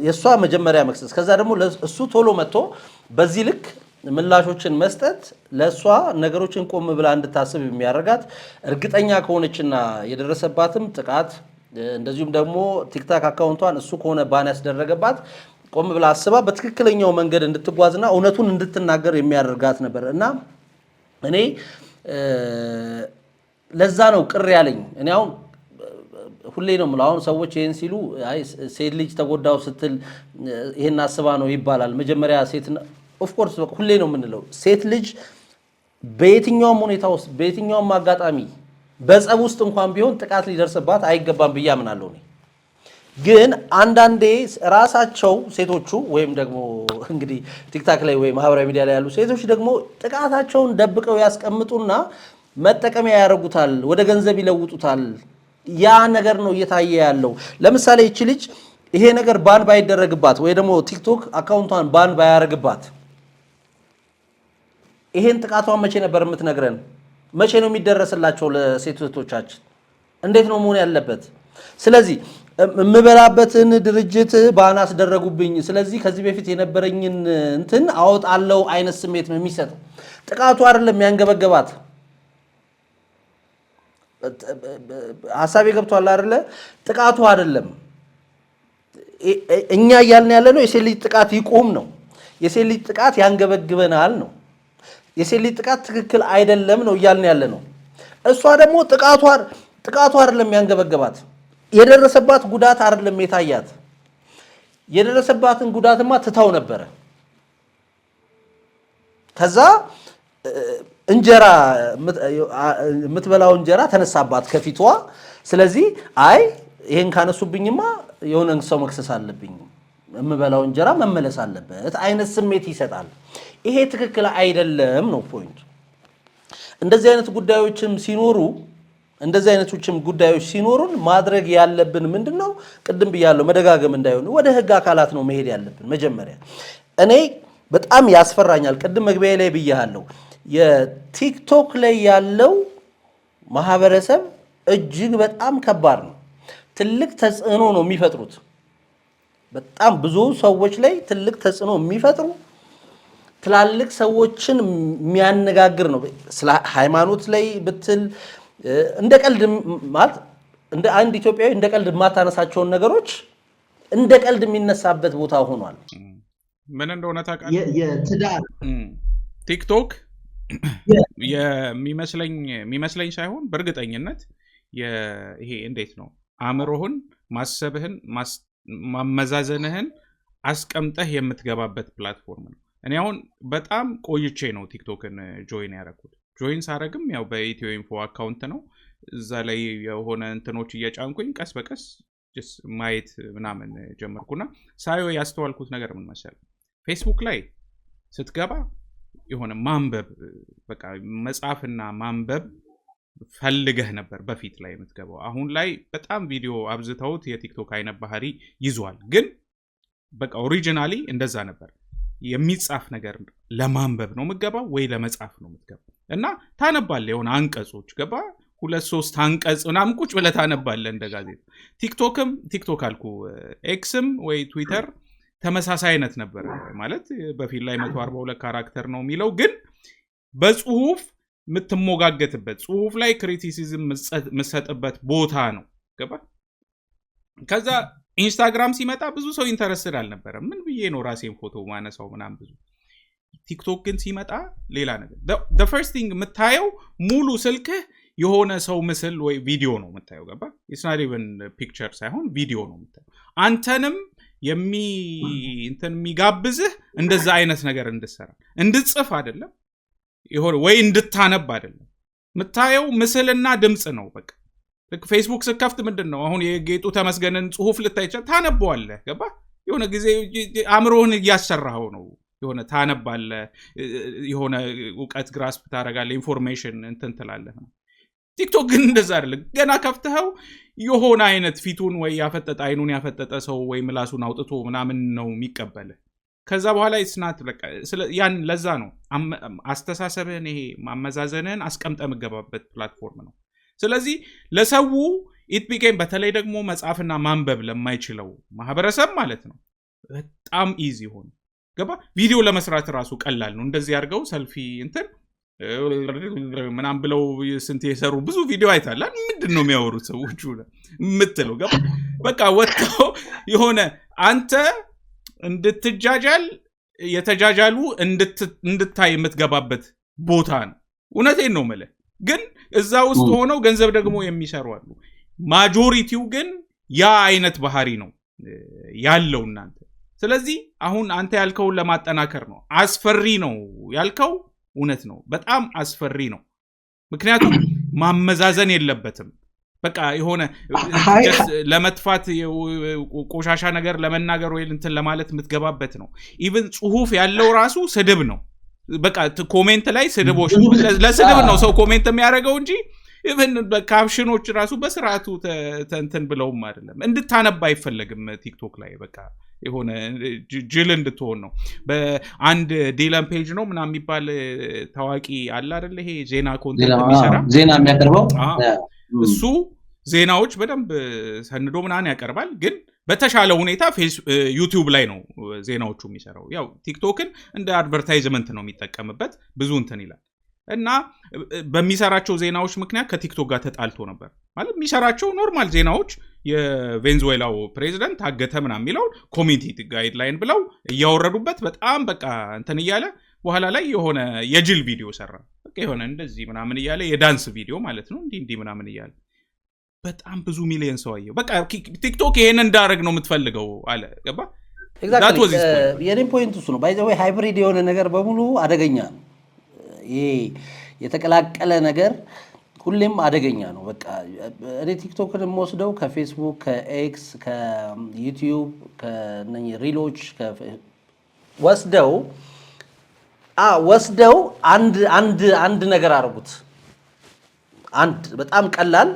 የሷ መጀመሪያ መክሰስ፣ ከዛ ደግሞ እሱ ቶሎ መጥቶ በዚህ ልክ ምላሾችን መስጠት ለሷ ነገሮችን ቆም ብላ እንድታስብ የሚያደርጋት እርግጠኛ ከሆነችና የደረሰባትም ጥቃት እንደዚሁም ደግሞ ቲክታክ አካውንቷን እሱ ከሆነ ባን ያስደረገባት ቆም ብላ አስባ በትክክለኛው መንገድ እንድትጓዝና እውነቱን እንድትናገር የሚያደርጋት ነበር። እና እኔ ለዛ ነው ቅር ያለኝ። እኔ አሁን ሁሌ ነው የምለው፣ አሁን ሰዎች ይሄን ሲሉ አይ ሴት ልጅ ተጎዳው ስትል ይሄን አስባ ነው ይባላል። መጀመሪያ ሴት ኦፍ ኮርስ ሁሌ ነው የምንለው፣ ሴት ልጅ በየትኛውም ሁኔታ ውስጥ በየትኛውም አጋጣሚ በጸብ ውስጥ እንኳን ቢሆን ጥቃት ሊደርስባት አይገባም ብዬ አምናለሁ። ግን አንዳንዴ ራሳቸው ሴቶቹ ወይም ደግሞ እንግዲህ ቲክታክ ላይ ወይም ማህበራዊ ሚዲያ ላይ ያሉ ሴቶች ደግሞ ጥቃታቸውን ደብቀው ያስቀምጡና መጠቀሚያ ያደርጉታል፣ ወደ ገንዘብ ይለውጡታል። ያ ነገር ነው እየታየ ያለው። ለምሳሌ እቺ ልጅ ይሄ ነገር ባን ባይደረግባት ወይ ደግሞ ቲክቶክ አካውንቷን ባን ባያደርግባት ይሄን ጥቃቷን መቼ ነበር የምትነግረን? መቼ ነው የሚደረስላቸው ለሴቶቻችን? እንዴት ነው መሆን ያለበት? ስለዚህ የምበላበትን ድርጅት ባን አስደረጉብኝ፣ ስለዚህ ከዚህ በፊት የነበረኝን እንትን አወጣለው አይነት ስሜት ነው የሚሰጠው። ጥቃቱ አይደለም ያንገበገባት። ሐሳቤ ገብቷል አይደለ? ጥቃቱ አይደለም። እኛ እያልን ያለ ነው የሴት ልጅ ጥቃት ይቁም ነው። የሴት ልጅ ጥቃት ያንገበግበናል ነው። የሴት ልጅ ጥቃት ትክክል አይደለም ነው እያልን ያለ ነው። እሷ ደግሞ ጥቃቱ አይደለም ያንገበገባት፣ የደረሰባት ጉዳት አይደለም የታያት። የደረሰባትን ጉዳትማ ትታው ነበረ። ከዛ እንጀራ የምትበላው እንጀራ ተነሳባት ከፊቷ። ስለዚህ አይ ይሄን ካነሱብኝማ የሆነ ሰው መክሰስ አለብኝ፣ የምበላው እንጀራ መመለስ አለበት አይነት ስሜት ይሰጣል። ይሄ ትክክል አይደለም ነው ፖይንት። እንደዚህ አይነት ጉዳዮችም ሲኖሩ እንደዚህ አይነቶችም ጉዳዮች ሲኖሩን ማድረግ ያለብን ምንድነው? ቅድም ብያለሁ፣ መደጋገም እንዳይሆን ወደ ህግ አካላት ነው መሄድ ያለብን መጀመሪያ። እኔ በጣም ያስፈራኛል። ቅድም መግቢያ ላይ ብያለሁ፣ የቲክቶክ ላይ ያለው ማህበረሰብ እጅግ በጣም ከባድ ነው። ትልቅ ተጽዕኖ ነው የሚፈጥሩት። በጣም ብዙ ሰዎች ላይ ትልቅ ተጽዕኖ የሚፈጥሩ ትላልቅ ሰዎችን የሚያነጋግር ነው። ስለ ሃይማኖት ላይ ብትል እንደ ቀልድ ማለት እንደ አንድ ኢትዮጵያዊ እንደ ቀልድ የማታነሳቸውን ነገሮች እንደ ቀልድ የሚነሳበት ቦታ ሆኗል። ምን እንደሆነ ታውቃለህ? የትዳር ቲክቶክ የሚመስለኝ ሳይሆን በእርግጠኝነት ይሄ እንዴት ነው አእምሮህን፣ ማሰብህን፣ ማመዛዘንህን አስቀምጠህ የምትገባበት ፕላትፎርም ነው። እኔ አሁን በጣም ቆይቼ ነው ቲክቶክን ጆይን ያደረኩት። ጆይን ሳረግም ያው በኢትዮ ኢንፎ አካውንት ነው። እዛ ላይ የሆነ እንትኖች እየጫንኩኝ ቀስ በቀስ ማየት ምናምን ጀመርኩና ሳየው ያስተዋልኩት ነገር ምን መሰለህ ፌስቡክ ላይ ስትገባ የሆነ ማንበብ በቃ መጻፍና ማንበብ ፈልገህ ነበር በፊት ላይ የምትገባው አሁን ላይ በጣም ቪዲዮ አብዝተውት የቲክቶክ አይነት ባህሪ ይዟል ግን በቃ ኦሪጂናሊ እንደዛ ነበር የሚጻፍ ነገር ለማንበብ ነው የምትገባው ወይ ለመጻፍ ነው የምትገባው እና ታነባለህ የሆነ አንቀጾች ገባ 2-3 አንቀጽ ምናምን ቁጭ ብለህ ታነባለህ እንደ ጋዜጣ ቲክቶክ አልኩ ኤክስም ወይ ትዊተር ተመሳሳይ አይነት ነበር ማለት በፊት ላይ 142 ካራክተር ነው የሚለው ግን በጽሁፍ የምትሞጋገትበት ጽሁፍ ላይ ክሪቲሲዝም የምትሰጥበት ቦታ ነው ገባ ከዛ ኢንስታግራም ሲመጣ ብዙ ሰው ኢንተረስትድ አልነበረም ምን ብዬ ነው ራሴን ፎቶ ማነሳው ምናምን ብዙ ቲክቶክ ግን ሲመጣ ሌላ ነገር the first thing የምታየው ሙሉ ስልክህ የሆነ ሰው ምስል ወይ ቪዲዮ ነው የምታየው ገባ it's not even picture ሳይሆን ቪዲዮ ነው የምታየው አንተንም የሚጋብዝህ እንደዛ አይነት ነገር እንድትሰራ እንድትጽፍ አይደለም ይሆን ወይ እንድታነብ አይደለም የምታየው ምስልና ድምጽ ነው በቃ ፌስቡክ ስከፍት ምንድነው አሁን የጌጡ ተመስገንን ጽሁፍ ልታይቻ ታነበዋለህ ገባ የሆነ ጊዜ አምሮህን እያሰራኸው ነው የሆነ ታነባለህ የሆነ ዕውቀት ግራስፕ ታረጋለህ ኢንፎርሜሽን እንትን ትላለህ ቲክቶክ ግን እንደዛ አይደለም ገና ከፍተኸው የሆነ አይነት ፊቱን ወይ ያፈጠጠ አይኑን ያፈጠጠ ሰው ወይ ምላሱን አውጥቶ ምናምን ነው የሚቀበልህ ከዛ በኋላ ይስናት በቃ ያን ለዛ ነው አስተሳሰብህን ይሄ ማመዛዘንህን አስቀምጠ መገባበት ፕላትፎርም ነው ስለዚህ ለሰው it became በተለይ ደግሞ መጻፍና ማንበብ ለማይችለው ማህበረሰብ ማለት ነው በጣም ኢዚ ሆነ ገባ ቪዲዮ ለመስራት ራሱ ቀላል ነው እንደዚህ ያርገው ሰልፊ እንትን ምናምን ብለው ስንት የሰሩ ብዙ ቪዲዮ አይታላ ምንድነው የሚያወሩት ሰዎቹ ምትለው ገባ በቃ ወጣው የሆነ አንተ እንድትጃጃል የተጃጃሉ እንድታይ የምትገባበት ቦታ ነው እውነቴን ነው ማለት ግን እዛ ውስጥ ሆነው ገንዘብ ደግሞ የሚሰሩ አሉ ማጆሪቲው ግን ያ አይነት ባህሪ ነው ያለው እናንተ ስለዚህ አሁን አንተ ያልከውን ለማጠናከር ነው አስፈሪ ነው ያልከው እውነት ነው በጣም አስፈሪ ነው ምክንያቱም ማመዛዘን የለበትም በቃ የሆነ ለመጥፋት ቆሻሻ ነገር ለመናገር ወይ እንትን ለማለት የምትገባበት ነው ኢቭን ጽሁፍ ያለው ራሱ ስድብ ነው በቃ ኮሜንት ላይ ስድቦች ለስድብ ነው ሰው ኮሜንት የሚያደርገው እንጂ ኢቭን በካፕሽኖች ራሱ በስርዓቱ ተንተን ብለውም አይደለም እንድታነባ አይፈለግም ቲክቶክ ላይ በቃ የሆነ ጅል እንድትሆን ነው በአንድ ዲላን ፔጅ ነው ምናምን የሚባል ታዋቂ አለ አይደል ይሄ ዜና ኮንቴንት የሚሰራ ዜና የሚያቀርበው እሱ ዜናዎች በደንብ ሰንዶ ምናምን ያቀርባል ግን በተሻለ ሁኔታ ዩቲዩብ ላይ ነው ዜናዎቹ የሚሰራው ያው ቲክቶክን እንደ አድቨርታይዝመንት ነው የሚጠቀምበት ብዙ እንትን ይላል እና በሚሰራቸው ዜናዎች ምክንያት ከቲክቶክ ጋር ተጣልቶ ነበር ማለት የሚሰራቸው ኖርማል ዜናዎች የቬንዙዌላው ፕሬዚዳንት ታገተ ምናምን የሚለው ኮሚኒቲ ጋይድላይን ብለው እያወረዱበት በጣም በቃ እንትን እያለ በኋላ ላይ የሆነ የጅል ቪዲዮ ሰራ በቃ የሆነ እንደዚህ ምናምን እያለ የዳንስ ቪዲዮ ማለት ነው እንዲህ ምናምን እያለ በጣም ብዙ ሚሊዮን ሰው አየው በቃ ቲክቶክ ይሄን እንዳረግ ነው የምትፈልገው አለ ገባ ኤግዛክትሊ የኔም ፖይንት እሱ ነው ባይ ዘ ዌይ ሃይብሪድ የሆነ ነገር በሙሉ አደገኛ ነው ይሄ የተቀላቀለ ነገር ሁሌም አደገኛ ነው በቃ እኔ ቲክቶክን የምወስደው ከፌስቡክ ከኤክስ ከዩቲዩብ ከነኚህ ሪሎች ወስደው አንድ ነገር አረጉት አንድ በጣም ቀላል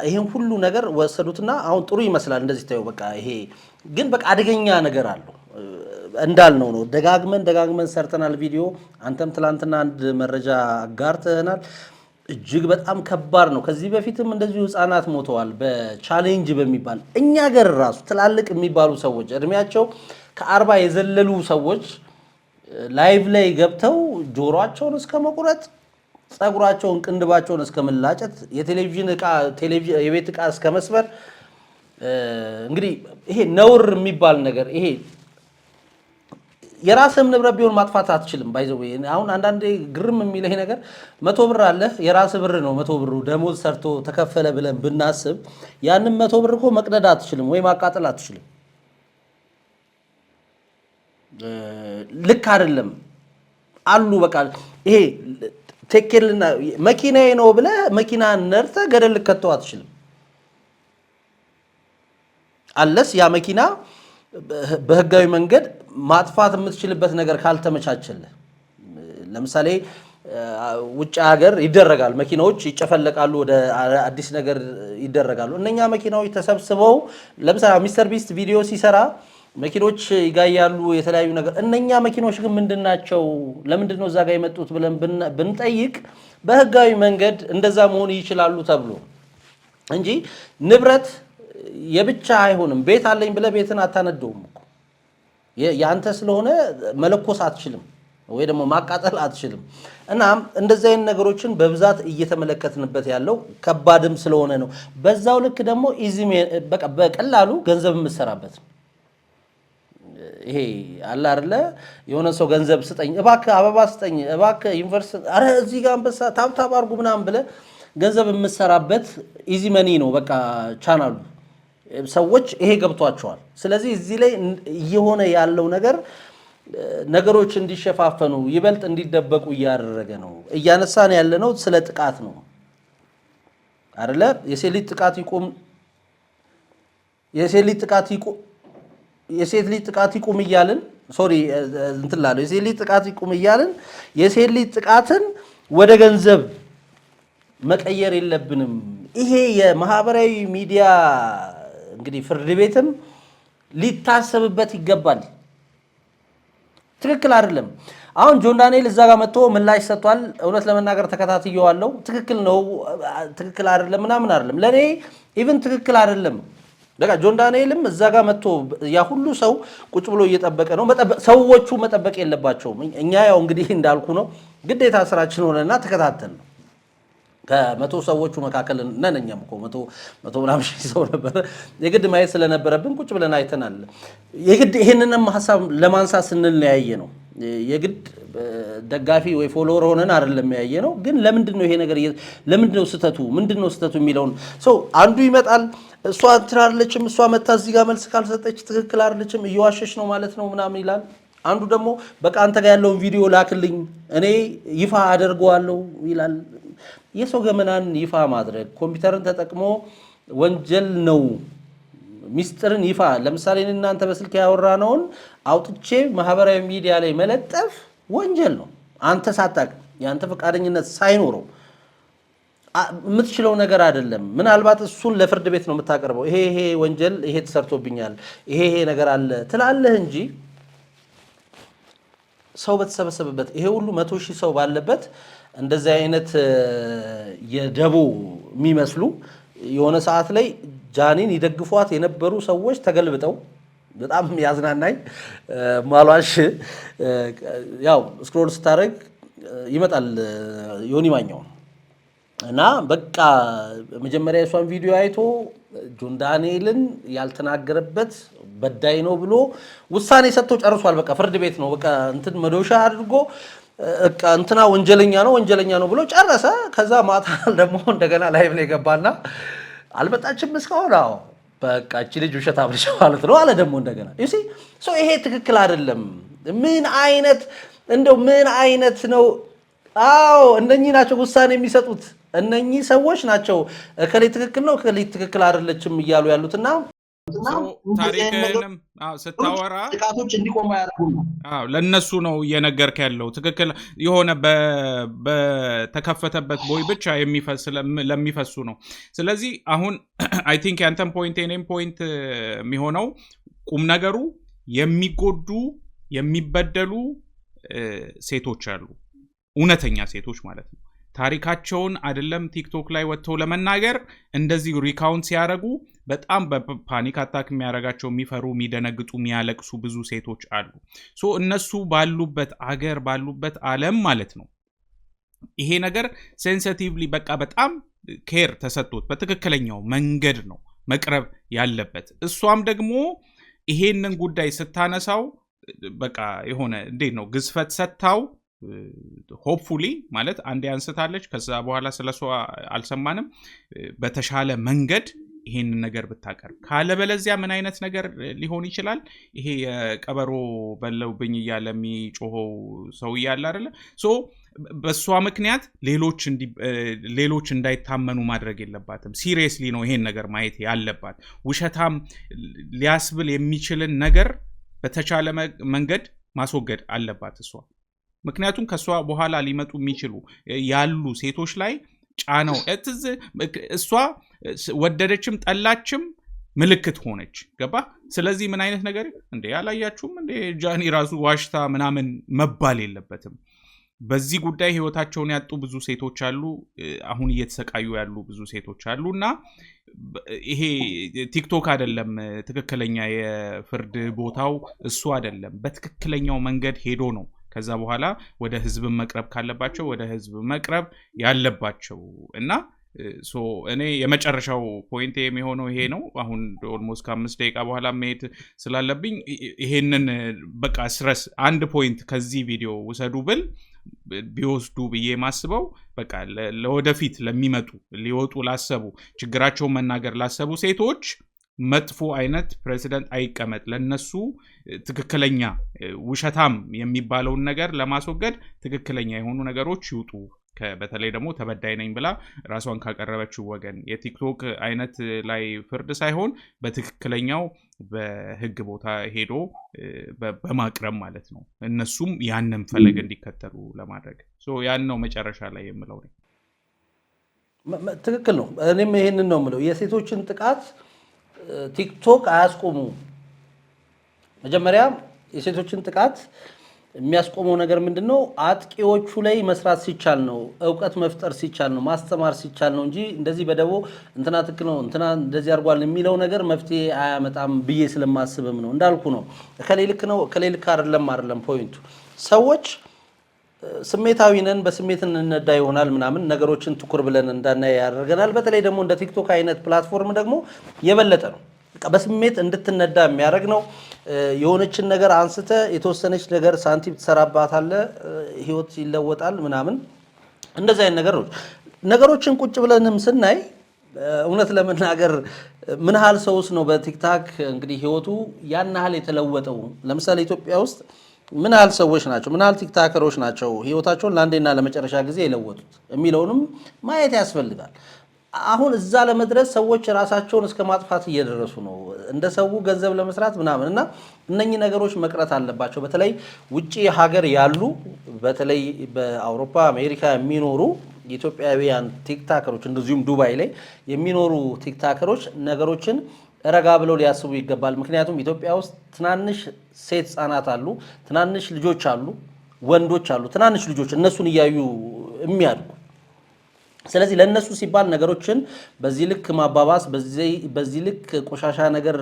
ይሄን ሁሉ ነገር ወሰዱትና አሁን ጥሩ ይመስላል እንደዚህ ታዩ በቃ ይሄ ግን በቃ አደገኛ ነገር አለው እንዳልነው ነው ደጋግመን ሰርተናል ቪዲዮ አንተም ትላንትና አንድ መረጃ አጋርተናል እጅግ በጣም ከባድ ነው ከዚህ በፊትም እንደዚሁ ህፃናት ሞተዋል በቻሌንጅ በሚባል እኛ ገር ራሱ ትላልቅ የሚባሉ ሰዎች እድሜያቸው ከ40 የዘለሉ ሰዎች ላይቭ ላይ ገብተው ጆሮአቸውን እስከ መቁረጥ ጸጉራቸውን ቅንድባቸውን እስከ መላጨት የቴሌቪዥን የቤት ዕቃ እስከ መስበር እንግዲህ ይሄ ነውር የሚባል ነገር ይሄ የራስህም ንብረት ቢሆን ማጥፋት አትችልም ባይዘው አሁን አንዳንዴ ግርም የሚለኝ ነገር 100 ብር አለ የራስህ ብር ነው 100 ብሩ ደሞዝ ሰርቶ ተከፈለ ብለን ብናስብ ያንን 100 ብር እኮ መቅደድ አትችልም ወይ ማቃጠል አትችልም ልክ አይደለም አሉ በቃ ይሄ ቴኬልና መኪናዬ ነው ብለህ መኪና ነርተህ ገደል ልከተው አትችልም። አለስ ያ መኪና በህጋዊ መንገድ ማጥፋት የምትችልበት ነገር ካልተመቻቸልህ። ለምሳሌ ውጭ ሀገር ይደረጋል፣ መኪናዎች ይጨፈለቃሉ፣ ወደ አዲስ ነገር ይደረጋሉ። እነኛ መኪናዎች ተሰብስበው ለምሳሌ ሚስተር ቢስት ቪዲዮ ሲሰራ መኪኖች ይጋያሉ፣ የተለያዩ ነገር። እነኛ መኪኖች ግን ምንድናቸው? ለምንድነው እዛ ጋር የመጡት ብለን ብንጠይቅ በህጋዊ መንገድ እንደዛ መሆን ይችላሉ ተብሎ እንጂ ንብረት የብቻ አይሆንም። ቤት አለኝ ብለህ ቤትን አታነደውም እኮ ያንተ ስለሆነ መለኮስ አትችልም ወይ ደግሞ ማቃጠል አትችልም። እና እንደዚህ አይነት ነገሮችን በብዛት እየተመለከትንበት ያለው ከባድም ስለሆነ ነው። በዛው ልክ ደግሞ በቃ በቀላሉ ገንዘብ የምትሰራበት ይሄ አለ አይደለ? የሆነ ሰው ገንዘብ ስጠኝ እባክህ፣ አበባ ስጠኝ እባክህ፣ ዩኒቨርሲቲ አረ እዚህ ጋር አንበሳ ታብታብ አድርጉ ምናምን ብለህ ገንዘብ የምትሰራበት ኢዚ መኒ ነው በቃ ቻናሉ። ሰዎች ይሄ ገብቷቸዋል። ስለዚህ እዚህ ላይ እየሆነ ያለው ነገር ነገሮች እንዲሸፋፈኑ ይበልጥ እንዲደበቁ እያደረገ ነው። እያነሳን ያለነው ስለ ጥቃት ነው አይደለ? የሴት ልጅ ጥቃት ይቁም፣ የሴት ልጅ ጥቃት ይቁም እያልን እንትን ላለው የሴት ልጅ ጥቃት ይቁም እያልን የሴት ልጅ ጥቃትን ወደ ገንዘብ መቀየር የለብንም። ይሄ የማህበራዊ ሚዲያ እንግዲህ ፍርድ ቤትም ሊታሰብበት ይገባል። ትክክል አይደለም። አሁን ጆን ዳንኤል እዛ ጋር መጥቶ ምላሽ ሰጥቷል። እውነት ለመናገር ተከታትየዋለሁ። ትክክል ነው ትክክል አይደለም ምናምን አይደለም። ለኔ ኢቭን ትክክል አይደለም። በቃ ጆን ዳንኤልም እዛ ጋር መጥቶ ያ ሁሉ ሰው ቁጭ ብሎ እየጠበቀ ነው። ሰዎቹ መጠበቅ የለባቸውም። እኛ ያው እንግዲህ እንዳልኩ ነው ግዴታ ስራችን ሆነና ተከታተል ነው። ከመቶ ሰዎቹ መካከል ነን እኛም እኮ መቶ ምናምን ሺህ ሰው ነበር። የግድ ማየት ስለነበረብን ቁጭ ብለን አይተናል። የግድ ይሄንንም ሀሳብ ለማንሳት ስንለያየ ነው። የግድ ደጋፊ ወይ ፎሎወር ሆነን አይደለም ያየ ነው። ግን ለምንድነው ይሄ ነገር ለምንድነው ስህተቱ ምንድነው ስህተቱ የሚለውን ሰው አንዱ ይመጣል። እሷ እንትን አይደለችም፣ እሷ መታ እዚህ ጋር መልስ ካልሰጠች ትክክል አይደለችም፣ እየዋሸች ነው ማለት ነው ምናምን ይላል። አንዱ ደግሞ በቃ አንተ ጋር ያለውን ቪዲዮ ላክልኝ እኔ ይፋ አደርገዋለሁ ይላል። የሰው ገመናን ይፋ ማድረግ ኮምፒውተርን ተጠቅሞ ወንጀል ነው። ሚስጥርን ይፋ ለምሳሌ እናንተ በስልክ ያወራነውን አውጥቼ ማህበራዊ ሚዲያ ላይ መለጠፍ ወንጀል ነው። አንተ ሳታውቅ ያንተ ፈቃደኝነት ሳይኖረው የምትችለው ነገር አይደለም። ምናልባት እሱን ለፍርድ ቤት ነው የምታቀርበው። ይሄ ወንጀል ይሄ ተሰርቶብኛል ይሄ ነገር አለ ትላለህ እንጂ ሰው በተሰበሰበበት ይሄ ሁሉ 100,000 ሰው ባለበት እንደዚህ አይነት የደቦ የሚመስሉ የሆነ ሰዓት ላይ ጃኒን ይደግፏት የነበሩ ሰዎች ተገልብጠው በጣም ያዝናናኝ ማሏሽ ያው ስክሮል ስታደርግ ይመጣል ዮኒ ማኛው እና በቃ መጀመሪያ የሷን ቪዲዮ አይቶ ጆን ዳንኤልን ያልተናገረበት በዳይ ነው ብሎ ውሳኔ ሰጥቶ ጨርሷል። በቃ ፍርድ ቤት ነው በቃ እንትን መዶሻ አድርጎ በቃ እንትና ወንጀለኛ ነው ብሎ ጨረሰ። ከዛ ማታ ደግሞ እንደገና ላይቭ ላይ ገባና አልመጣችም እስካሁን። አዎ በቃ እቺ ልጅ ውሸት አብልሽ ማለት ነው አለ ደግሞ እንደገና። እሺ ይሄ ትክክል አይደለም። ምን አይነት ነው? አዎ እነኚህ ናቸው ውሳኔ የሚሰጡት። እነኚህ ሰዎች ናቸው እከሌ ትክክል ነው እከሌ ትክክል አይደለችም እያሉ ያሉትና ታሪክንም ስታወራ ጥቃቶች እንዲቆሙ ያደርጉ። ለነሱ ነው እየነገርክ ያለው። ትክክል የሆነ በተከፈተበት ቦይ ብቻ ለሚፈሱ ነው። ስለዚህ አሁን አይ ቲንክ ያንተን ፖይንት የኔም ፖይንት የሚሆነው ቁም ነገሩ የሚጎዱ የሚበደሉ ሴቶች አሉ፣ እውነተኛ ሴቶች ማለት ነው። ታሪካቸውን አይደለም ቲክቶክ ላይ ወጥተው ለመናገር እንደዚህ ሪካውንት ሲያደርጉ በጣም በፓኒክ አታክ የሚያደርጋቸው የሚፈሩ፣ የሚደነግጡ፣ የሚያለቅሱ ብዙ ሴቶች አሉ። እነሱ ባሉበት አገር ባሉበት ዓለም ማለት ነው ይሄ ነገር ሴንሲቲቭሊ በቃ በጣም ኬር ተሰጥቶት በትክክለኛው መንገድ ነው መቅረብ ያለበት። እሷም ደግሞ ይሄንን ጉዳይ ስታነሳው በቃ የሆነ እንዴት ነው ግዝፈት ሰጥታው ሆፕፉሊ ማለት አንዴ አንስታለች፣ ከዛ በኋላ ስለሷ አልሰማንም። በተሻለ መንገድ ይሄንን ነገር ብታቀርብ ካለበለዚያ ምን አይነት ነገር ሊሆን ይችላል? ይሄ የቀበሮ በለውብኝ እያለ የሚጮኸው ሰው እያለ አይደለ? በሷ ምክንያት ሌሎች እንዳይታመኑ ማድረግ የለባትም። ሲሪየስሊ ነው ይሄን ነገር ማየት ያለባት። ውሸታም ሊያስብል የሚችልን ነገር በተቻለ መንገድ ማስወገድ አለባት እሷ። ምክንያቱም ከሷ በኋላ ሊመጡ የሚችሉ ያሉ ሴቶች ላይ ጫናው እሷ ወደደችም ጠላችም ምልክት ሆነች። ገባ? ስለዚህ ምን አይነት ነገር እንዴ ያላያችሁም እንዴ ጃኒ ራሱ ዋሽታ ምናምን መባል የለበትም። በዚህ ጉዳይ ህይወታቸውን ያጡ ብዙ ሴቶች አሉ። አሁን እየተሰቃዩ ያሉ ብዙ ሴቶች አሉና ይሄ ቲክቶክ አይደለም ትክክለኛ የፍርድ ቦታው እሱ አይደለም። በትክክለኛው መንገድ ሄዶ ነው ከዛ በኋላ ወደ ህዝብ መቅረብ ካለባቸው ወደ ህዝብ መቅረብ ያለባቸው እና እኔ የመጨረሻው ፖይንት የሚሆነው ይሄ ነው። አሁን ኦልሞስት ከ5 ደቂቃ በኋላ መሄድ ስላለብኝ ይሄንን በቃ ስረስ አንድ ፖይንት ከዚህ ቪዲዮ ውሰዱ ብል ቢወስዱ ብዬ ማስበው በቃ ለወደፊት ለሚመጡ ሊወጡ ላሰቡ ችግራቸውን መናገር ላሰቡ ሴቶች መጥፎ አይነት ፕሬዚደንት አይቀመጥ። ለነሱ ትክክለኛ ውሸታም የሚባለውን ነገር ለማስወገድ ትክክለኛ የሆኑ ነገሮች ይውጡ። በተለይ ደግሞ ተበዳይ ነኝ ብላ ራሷን ካቀረበችው ወገን የቲክቶክ አይነት ላይ ፍርድ ሳይሆን በትክክለኛው በህግ ቦታ ሄዶ በማቅረብ ማለት ነው። እነሱም ያንን ፈለግ እንዲከተሉ ለማድረግ ያን ነው መጨረሻ ላይ የምለው ነው። ትክክል ነው። እኔም ይሄንን ነው የምለው። የሴቶችን ጥቃት ቲክቶክ አያስቆሙ። መጀመሪያ የሴቶችን ጥቃት የሚያስቆመው ነገር ምንድነው? አጥቂዎቹ ላይ መስራት ሲቻል ነው፣ እውቀት መፍጠር ሲቻል ነው፣ ማስተማር ሲቻል ነው እንጂ እንደዚህ በደቦ እንትና ትክክል ነው እንትና እንደዚህ አድርጓል የሚለው ነገር መፍትሄ አያመጣም ብዬ ስለማስብም ነው። እንዳልኩ ነው እከሌ ልክ ነው እከሌ ልክ አይደለም ፖይንቱ። ሰዎች ስሜታዊ ነን፣ በስሜት እንነዳ ይሆናል ምናምን ነገሮችን ትኩር ብለን እንዳናይ ያደርገናል። በተለይ ደግሞ እንደ ቲክቶክ አይነት ፕላትፎርም ደግሞ የበለጠ ነው። በስሜት እንድትነዳ የሚያደርግ ነው። የሆነችን ነገር አንስተ የተወሰነች ነገር ሳንቲም ትሰራባታለ፣ ህይወት ይለወጣል ምናምን። እንደዚህ አይነት ነገሮችን ቁጭ ብለንም ስናይ እውነት ለመናገር ምን ያህል ሰውስ ነው በቲክታክ እንግዲህ ህይወቱ ያን ያህል የተለወጠው? ለምሳሌ ኢትዮጵያ ውስጥ ምን ያህል ሰዎች ናቸው፣ ምን ያህል ቲክታከሮች ናቸው ህይወታቸውን ለአንዴና ለመጨረሻ ጊዜ የለወጡት የሚለውንም ማየት ያስፈልጋል። አሁን እዛ ለመድረስ ሰዎች ራሳቸውን እስከ ማጥፋት እየደረሱ ነው፣ እንደ ሰው ገንዘብ ለመስራት ምናምን እና እነኚህ ነገሮች መቅረት አለባቸው። በተለይ ውጪ ሀገር ያሉ በተለይ በአውሮፓ አሜሪካ የሚኖሩ የኢትዮጵያውያን ቲክታከሮች እንደዚሁም ዱባይ ላይ የሚኖሩ ቲክታከሮች ነገሮችን ረጋ ብለው ሊያስቡ ይገባል። ምክንያቱም ኢትዮጵያ ውስጥ ትናንሽ ሴት ህጻናት አሉ፣ ትናንሽ ልጆች አሉ፣ ወንዶች አሉ፣ ትናንሽ ልጆች እነሱን እያዩ የሚያድጉ። ስለዚህ ለነሱ ሲባል ነገሮችን በዚህ ልክ ማባባስ በዚህ ልክ ቆሻሻ ነገር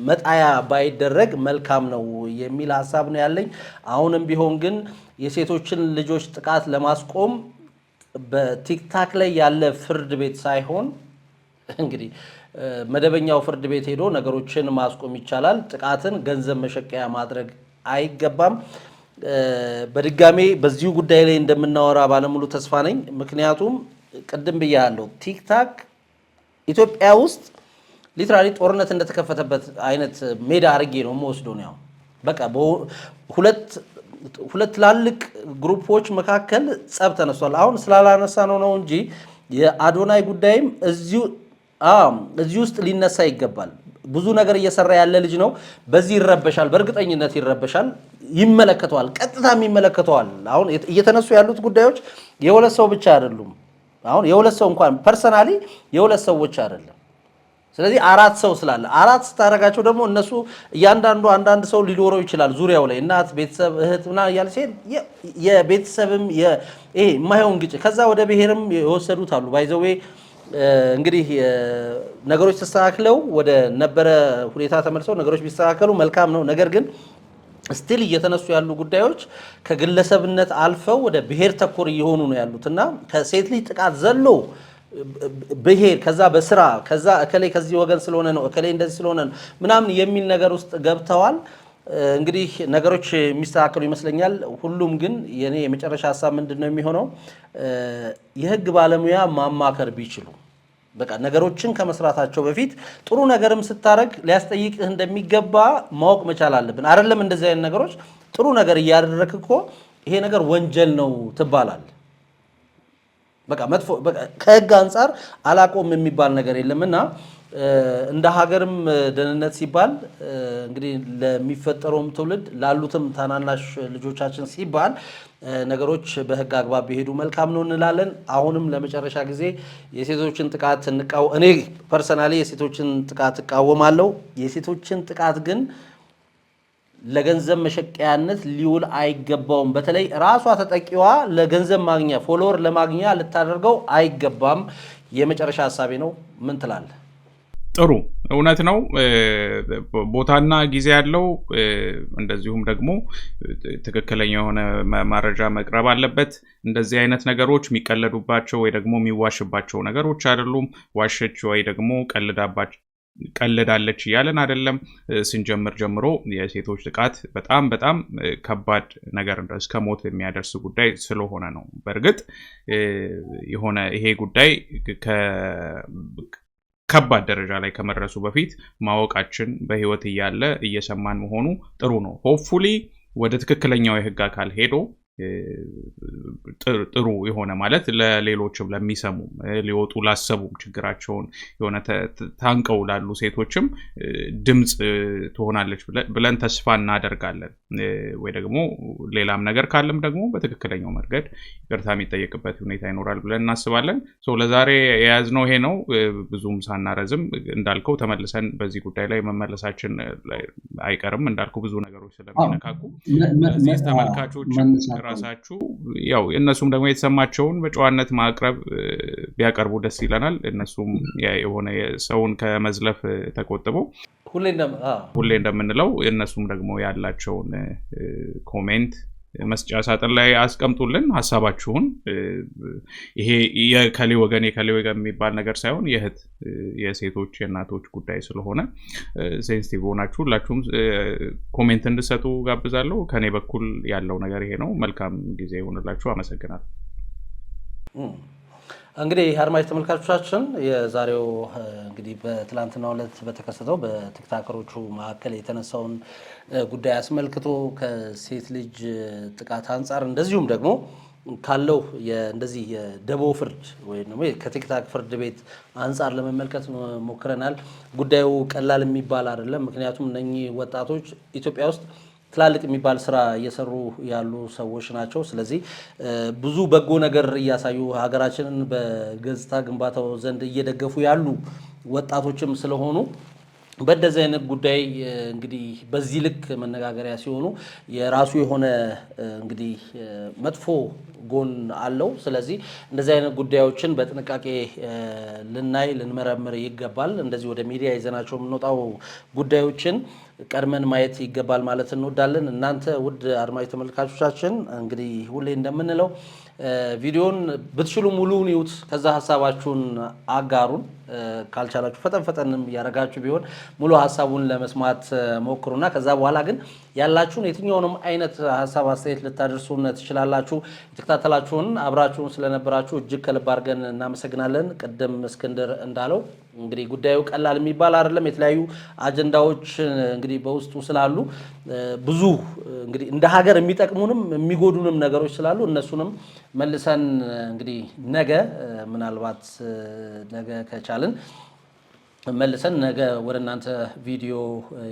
መጣያ ባይደረግ መልካም ነው የሚል ሐሳብ ነው ያለኝ። አሁንም ቢሆን ግን የሴቶችን ልጆች ጥቃት ለማስቆም በቲክታክ ላይ ያለ ፍርድ ቤት ሳይሆን እንግዲህ መደበኛው ፍርድ ቤት ሄዶ ነገሮችን ማስቆም ይቻላል። ጥቃትን ገንዘብ መሸቀያ ማድረግ አይገባም። በድጋሜ በዚሁ ጉዳይ ላይ እንደምናወራ ባለሙሉ ተስፋ ነኝ። ምክንያቱም ቅድም ብያለሁ ቲክታክ ኢትዮጵያ ውስጥ ሊትራሊ ጦርነት እንደተከፈተበት አይነት ሜዳ አድርጌ ነው የምወስደው ነው። በቃ ሁለት ትላልቅ ግሩፖች መካከል ጸብ ተነስቷል። አሁን ስላላነሳ ነው እንጂ የአዶናይ ጉዳይም እዚሁ ውስጥ ሊነሳ ይገባል። ብዙ ነገር እየሰራ ያለ ልጅ ነው። በዚህ ይረበሻል፣ በእርግጠኝነት ይረበሻል፣ ይመለከተዋል፣ ቀጥታም ይመለከተዋል። አሁን እየተነሱ ያሉት ጉዳዮች የሁለት ሰው ብቻ አይደሉም። አሁን የሁለት ሰው እንኳን ፐርሰናሊ የሁለት ሰዎች አይደለም። ስለዚህ አራት ሰው ስላለ አራት ስታረጋቸው ደግሞ እነሱ እያንዳንዱ አንዳንድ ሰው ሊኖረው ይችላል ዙሪያው ላይ እናት፣ ቤተሰብ፣ እህት ምናምን እያለ ሲሄድ የቤተሰብም ይሄ የማይሆን ግጭት ከዛ ወደ ብሔርም የወሰዱት አሉ። ባይዘዌ እንግዲህ ነገሮች ተስተካክለው ወደ ነበረ ሁኔታ ተመልሰው ነገሮች ቢስተካከሉ መልካም ነው። ነገር ግን ስቲል እየተነሱ ያሉ ጉዳዮች ከግለሰብነት አልፈው ወደ ብሔር ተኮር እየሆኑ ነው ያሉትና ከሴት ልጅ ጥቃት ዘሎ ብሔር ከዛ በስራ ከዛ እከሌ ከዚህ ወገን ስለሆነ ነው እከሌ እንደዚህ ስለሆነ ነው ምናምን የሚል ነገር ውስጥ ገብተዋል። እንግዲህ ነገሮች የሚስተካከሉ ይመስለኛል። ሁሉም ግን የኔ የመጨረሻ ሐሳብ ምንድነው የሚሆነው? የህግ ባለሙያ ማማከር ቢችሉ በቃ ነገሮችን ከመስራታቸው በፊት ጥሩ ነገርም ስታረግ ሊያስጠይቅህ እንደሚገባ ማወቅ መቻል አለብን። አይደለም እንደዚህ አይነት ነገሮች ጥሩ ነገር እያደረክ እኮ ይሄ ነገር ወንጀል ነው ትባላለህ። በቃ መጥፎ ከህግ አንጻር አላቆም የሚባል ነገር የለምና እንደ ሀገርም ደህንነት ሲባል እንግዲህ ለሚፈጠረውም ትውልድ ላሉትም ታናናሽ ልጆቻችን ሲባል ነገሮች በህግ አግባብ ቢሄዱ መልካም ነው እንላለን። አሁንም ለመጨረሻ ጊዜ የሴቶችን ጥቃት እኔ ፐርሰናሊ የሴቶችን ጥቃት እቃወማለሁ። የሴቶችን ጥቃት ግን ለገንዘብ መሸቀያነት ሊውል አይገባውም። በተለይ ራሷ ተጠቂዋ ለገንዘብ ማግኛ ፎሎወር ለማግኛ ልታደርገው አይገባም። የመጨረሻ ሀሳቤ ነው። ምን ትላለህ? ጥሩ እውነት ነው። ቦታና ጊዜ ያለው እንደዚሁም ደግሞ ትክክለኛ የሆነ መረጃ መቅረብ አለበት። እንደዚህ አይነት ነገሮች የሚቀለዱባቸው ወይ ደግሞ የሚዋሽባቸው ነገሮች አይደሉም። ዋሸች ወይ ደግሞ ቀልዳለች እያለን አይደለም። ስንጀምር ጀምሮ የሴቶች ጥቃት በጣም በጣም ከባድ ነገር እስከ ሞት የሚያደርስ ጉዳይ ስለሆነ ነው። በእርግጥ የሆነ ይሄ ጉዳይ ከባድ ደረጃ ላይ ከመድረሱ በፊት ማወቃችን በህይወት እያለ እየሰማን መሆኑ ጥሩ ነው። ሆፕፉሊ ወደ ትክክለኛው የህግ አካል ሄዶ ጥሩ የሆነ ማለት ለሌሎችም ለሚሰሙ ሊወጡ ላሰቡም ችግራቸውን የሆነ ታንቀው ላሉ ሴቶችም ድምጽ ትሆናለች ብለን ተስፋ እናደርጋለን። ወይ ደግሞ ሌላም ነገር ካለም ደግሞ በትክክለኛው መንገድ ይቅርታ የሚጠየቅበት ሁኔታ ይኖራል ብለን እናስባለን። ለዛሬ የያዝነው ይሄ ነው። ብዙም ሳናረዝም እንዳልከው ተመልሰን በዚህ ጉዳይ ላይ መመለሳችን አይቀርም። እንዳልከው ብዙ ነገሮች ስለሚነካኩ እዚህ ተመልካቾች ራሳችሁ ያው እነሱም ደግሞ የተሰማቸውን በጨዋነት ማቅረብ ቢያቀርቡ ደስ ይለናል። እነሱም የሆነ ሰውን ከመዝለፍ ተቆጥበው ሁሌ እንደምንለው እነሱም ደግሞ ያላቸውን ኮሜንት መስጫ ሳጥን ላይ አስቀምጡልን ሐሳባችሁን። ይሄ የከሌ ወገን የሚባል ነገር ሳይሆን የእህት የሴቶች የእናቶች ጉዳይ ስለሆነ ሴንሲቲቭ ሆናችሁ ሁላችሁም ኮሜንት እንድሰጡ ጋብዛለሁ። ከኔ በኩል ያለው ነገር ይሄ ነው። መልካም ጊዜ ይሁንላችሁ። አመሰግናለሁ። እንግዲህ አድማጭ ተመልካቾቻችን የዛሬው እንግዲህ በትላንትናው ዕለት በተከሰተው በቲክቶከሮቹ መካከል የተነሳውን ጉዳይ አስመልክቶ ከሴት ልጅ ጥቃት አንጻር እንደዚሁም ደግሞ ካለው እንደዚህ የደቦ ፍርድ ወይም ደግሞ ከቲክቶክ ፍርድ ቤት አንጻር ለመመልከት ሞክረናል። ጉዳዩ ቀላል የሚባል አይደለም። ምክንያቱም እነኚህ ወጣቶች ኢትዮጵያ ውስጥ ትላልቅ የሚባል ስራ እየሰሩ ያሉ ሰዎች ናቸው። ስለዚህ ብዙ በጎ ነገር እያሳዩ ሀገራችንን በገጽታ ግንባታው ዘንድ እየደገፉ ያሉ ወጣቶችም ስለሆኑ በእንደዚህ አይነት ጉዳይ እንግዲህ በዚህ ልክ መነጋገሪያ ሲሆኑ የራሱ የሆነ እንግዲህ መጥፎ ጎን አለው። ስለዚህ እንደዚህ አይነት ጉዳዮችን በጥንቃቄ ልንመረምር ይገባል። እንደዚህ ወደ ሚዲያ ይዘናቸው የምንወጣው ጉዳዮችን ቀድመን ማየት ይገባል ማለት እንወዳለን። እናንተ ውድ አድማጭ ተመልካቾቻችን እንግዲህ ሁሌ እንደምንለው ቪዲዮን ብትችሉ ሙሉውን ይዩት፣ ከዛ ሀሳባችሁን አጋሩን። ካልቻላችሁ ፈጠንም እያደረጋችሁ ቢሆን ሙሉ ሀሳቡን ለመስማት ሞክሩና ከዛ በኋላ ግን ያላችሁን የትኛውንም አይነት ሀሳብ አስተያየት ልታደርሱን ትችላላችሁ። የተከታተላችሁን አብራችሁን ስለነበራችሁ እጅግ ከልብ አድርገን እናመሰግናለን። ቅድም እስክንድር እንዳለው እንግዲህ ጉዳዩ ቀላል የሚባል አይደለም። የተለያዩ አጀንዳዎች እንግዲህ በውስጡ ስላሉ ብዙ እንግዲህ እንደ ሀገር የሚጠቅሙንም የሚጎዱንም ነገሮች ስላሉ እነሱንም መልሰን እንግዲህ ምናልባት ነገ ከቻልን መልሰን ነገ ወደ እናንተ ቪዲዮ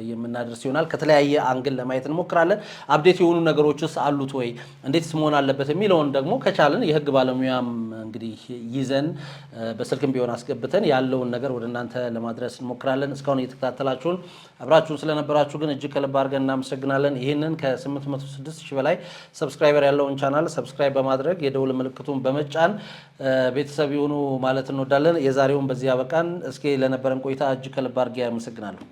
የምናደርስ ይሆናል። ከተለያየ አንግል ለማየት እንሞክራለን። አፕዴት የሆኑ ነገሮችስ አሉት ወይ እንዴትስ መሆን አለበት የሚለውን ደግሞ ከቻልን የህግ ባለሙያም እንግዲህ ይዘን በስልክም ቢሆን አስገብተን ያለውን ነገር ወደ እናንተ ለማድረስ እንሞክራለን። እስካሁን እየተከታተላችሁን አብራችሁን ስለነበራችሁ ግን እጅግ ከልብ አድርገን እናመሰግናለን። ይህንን ከ806,000 በላይ ሰብስክራይበር ያለውን ቻናል ሰብስክራይብ በማድረግ የደውል ምልክቱን በመጫን ቤተሰብ ይሁኑ ማለት እንወዳለን። የዛሬውን በዚህ ያበቃን። እስኪ ለነበረን ቆይታ እጅግ ከልብ አድርጌ አመሰግናለሁ።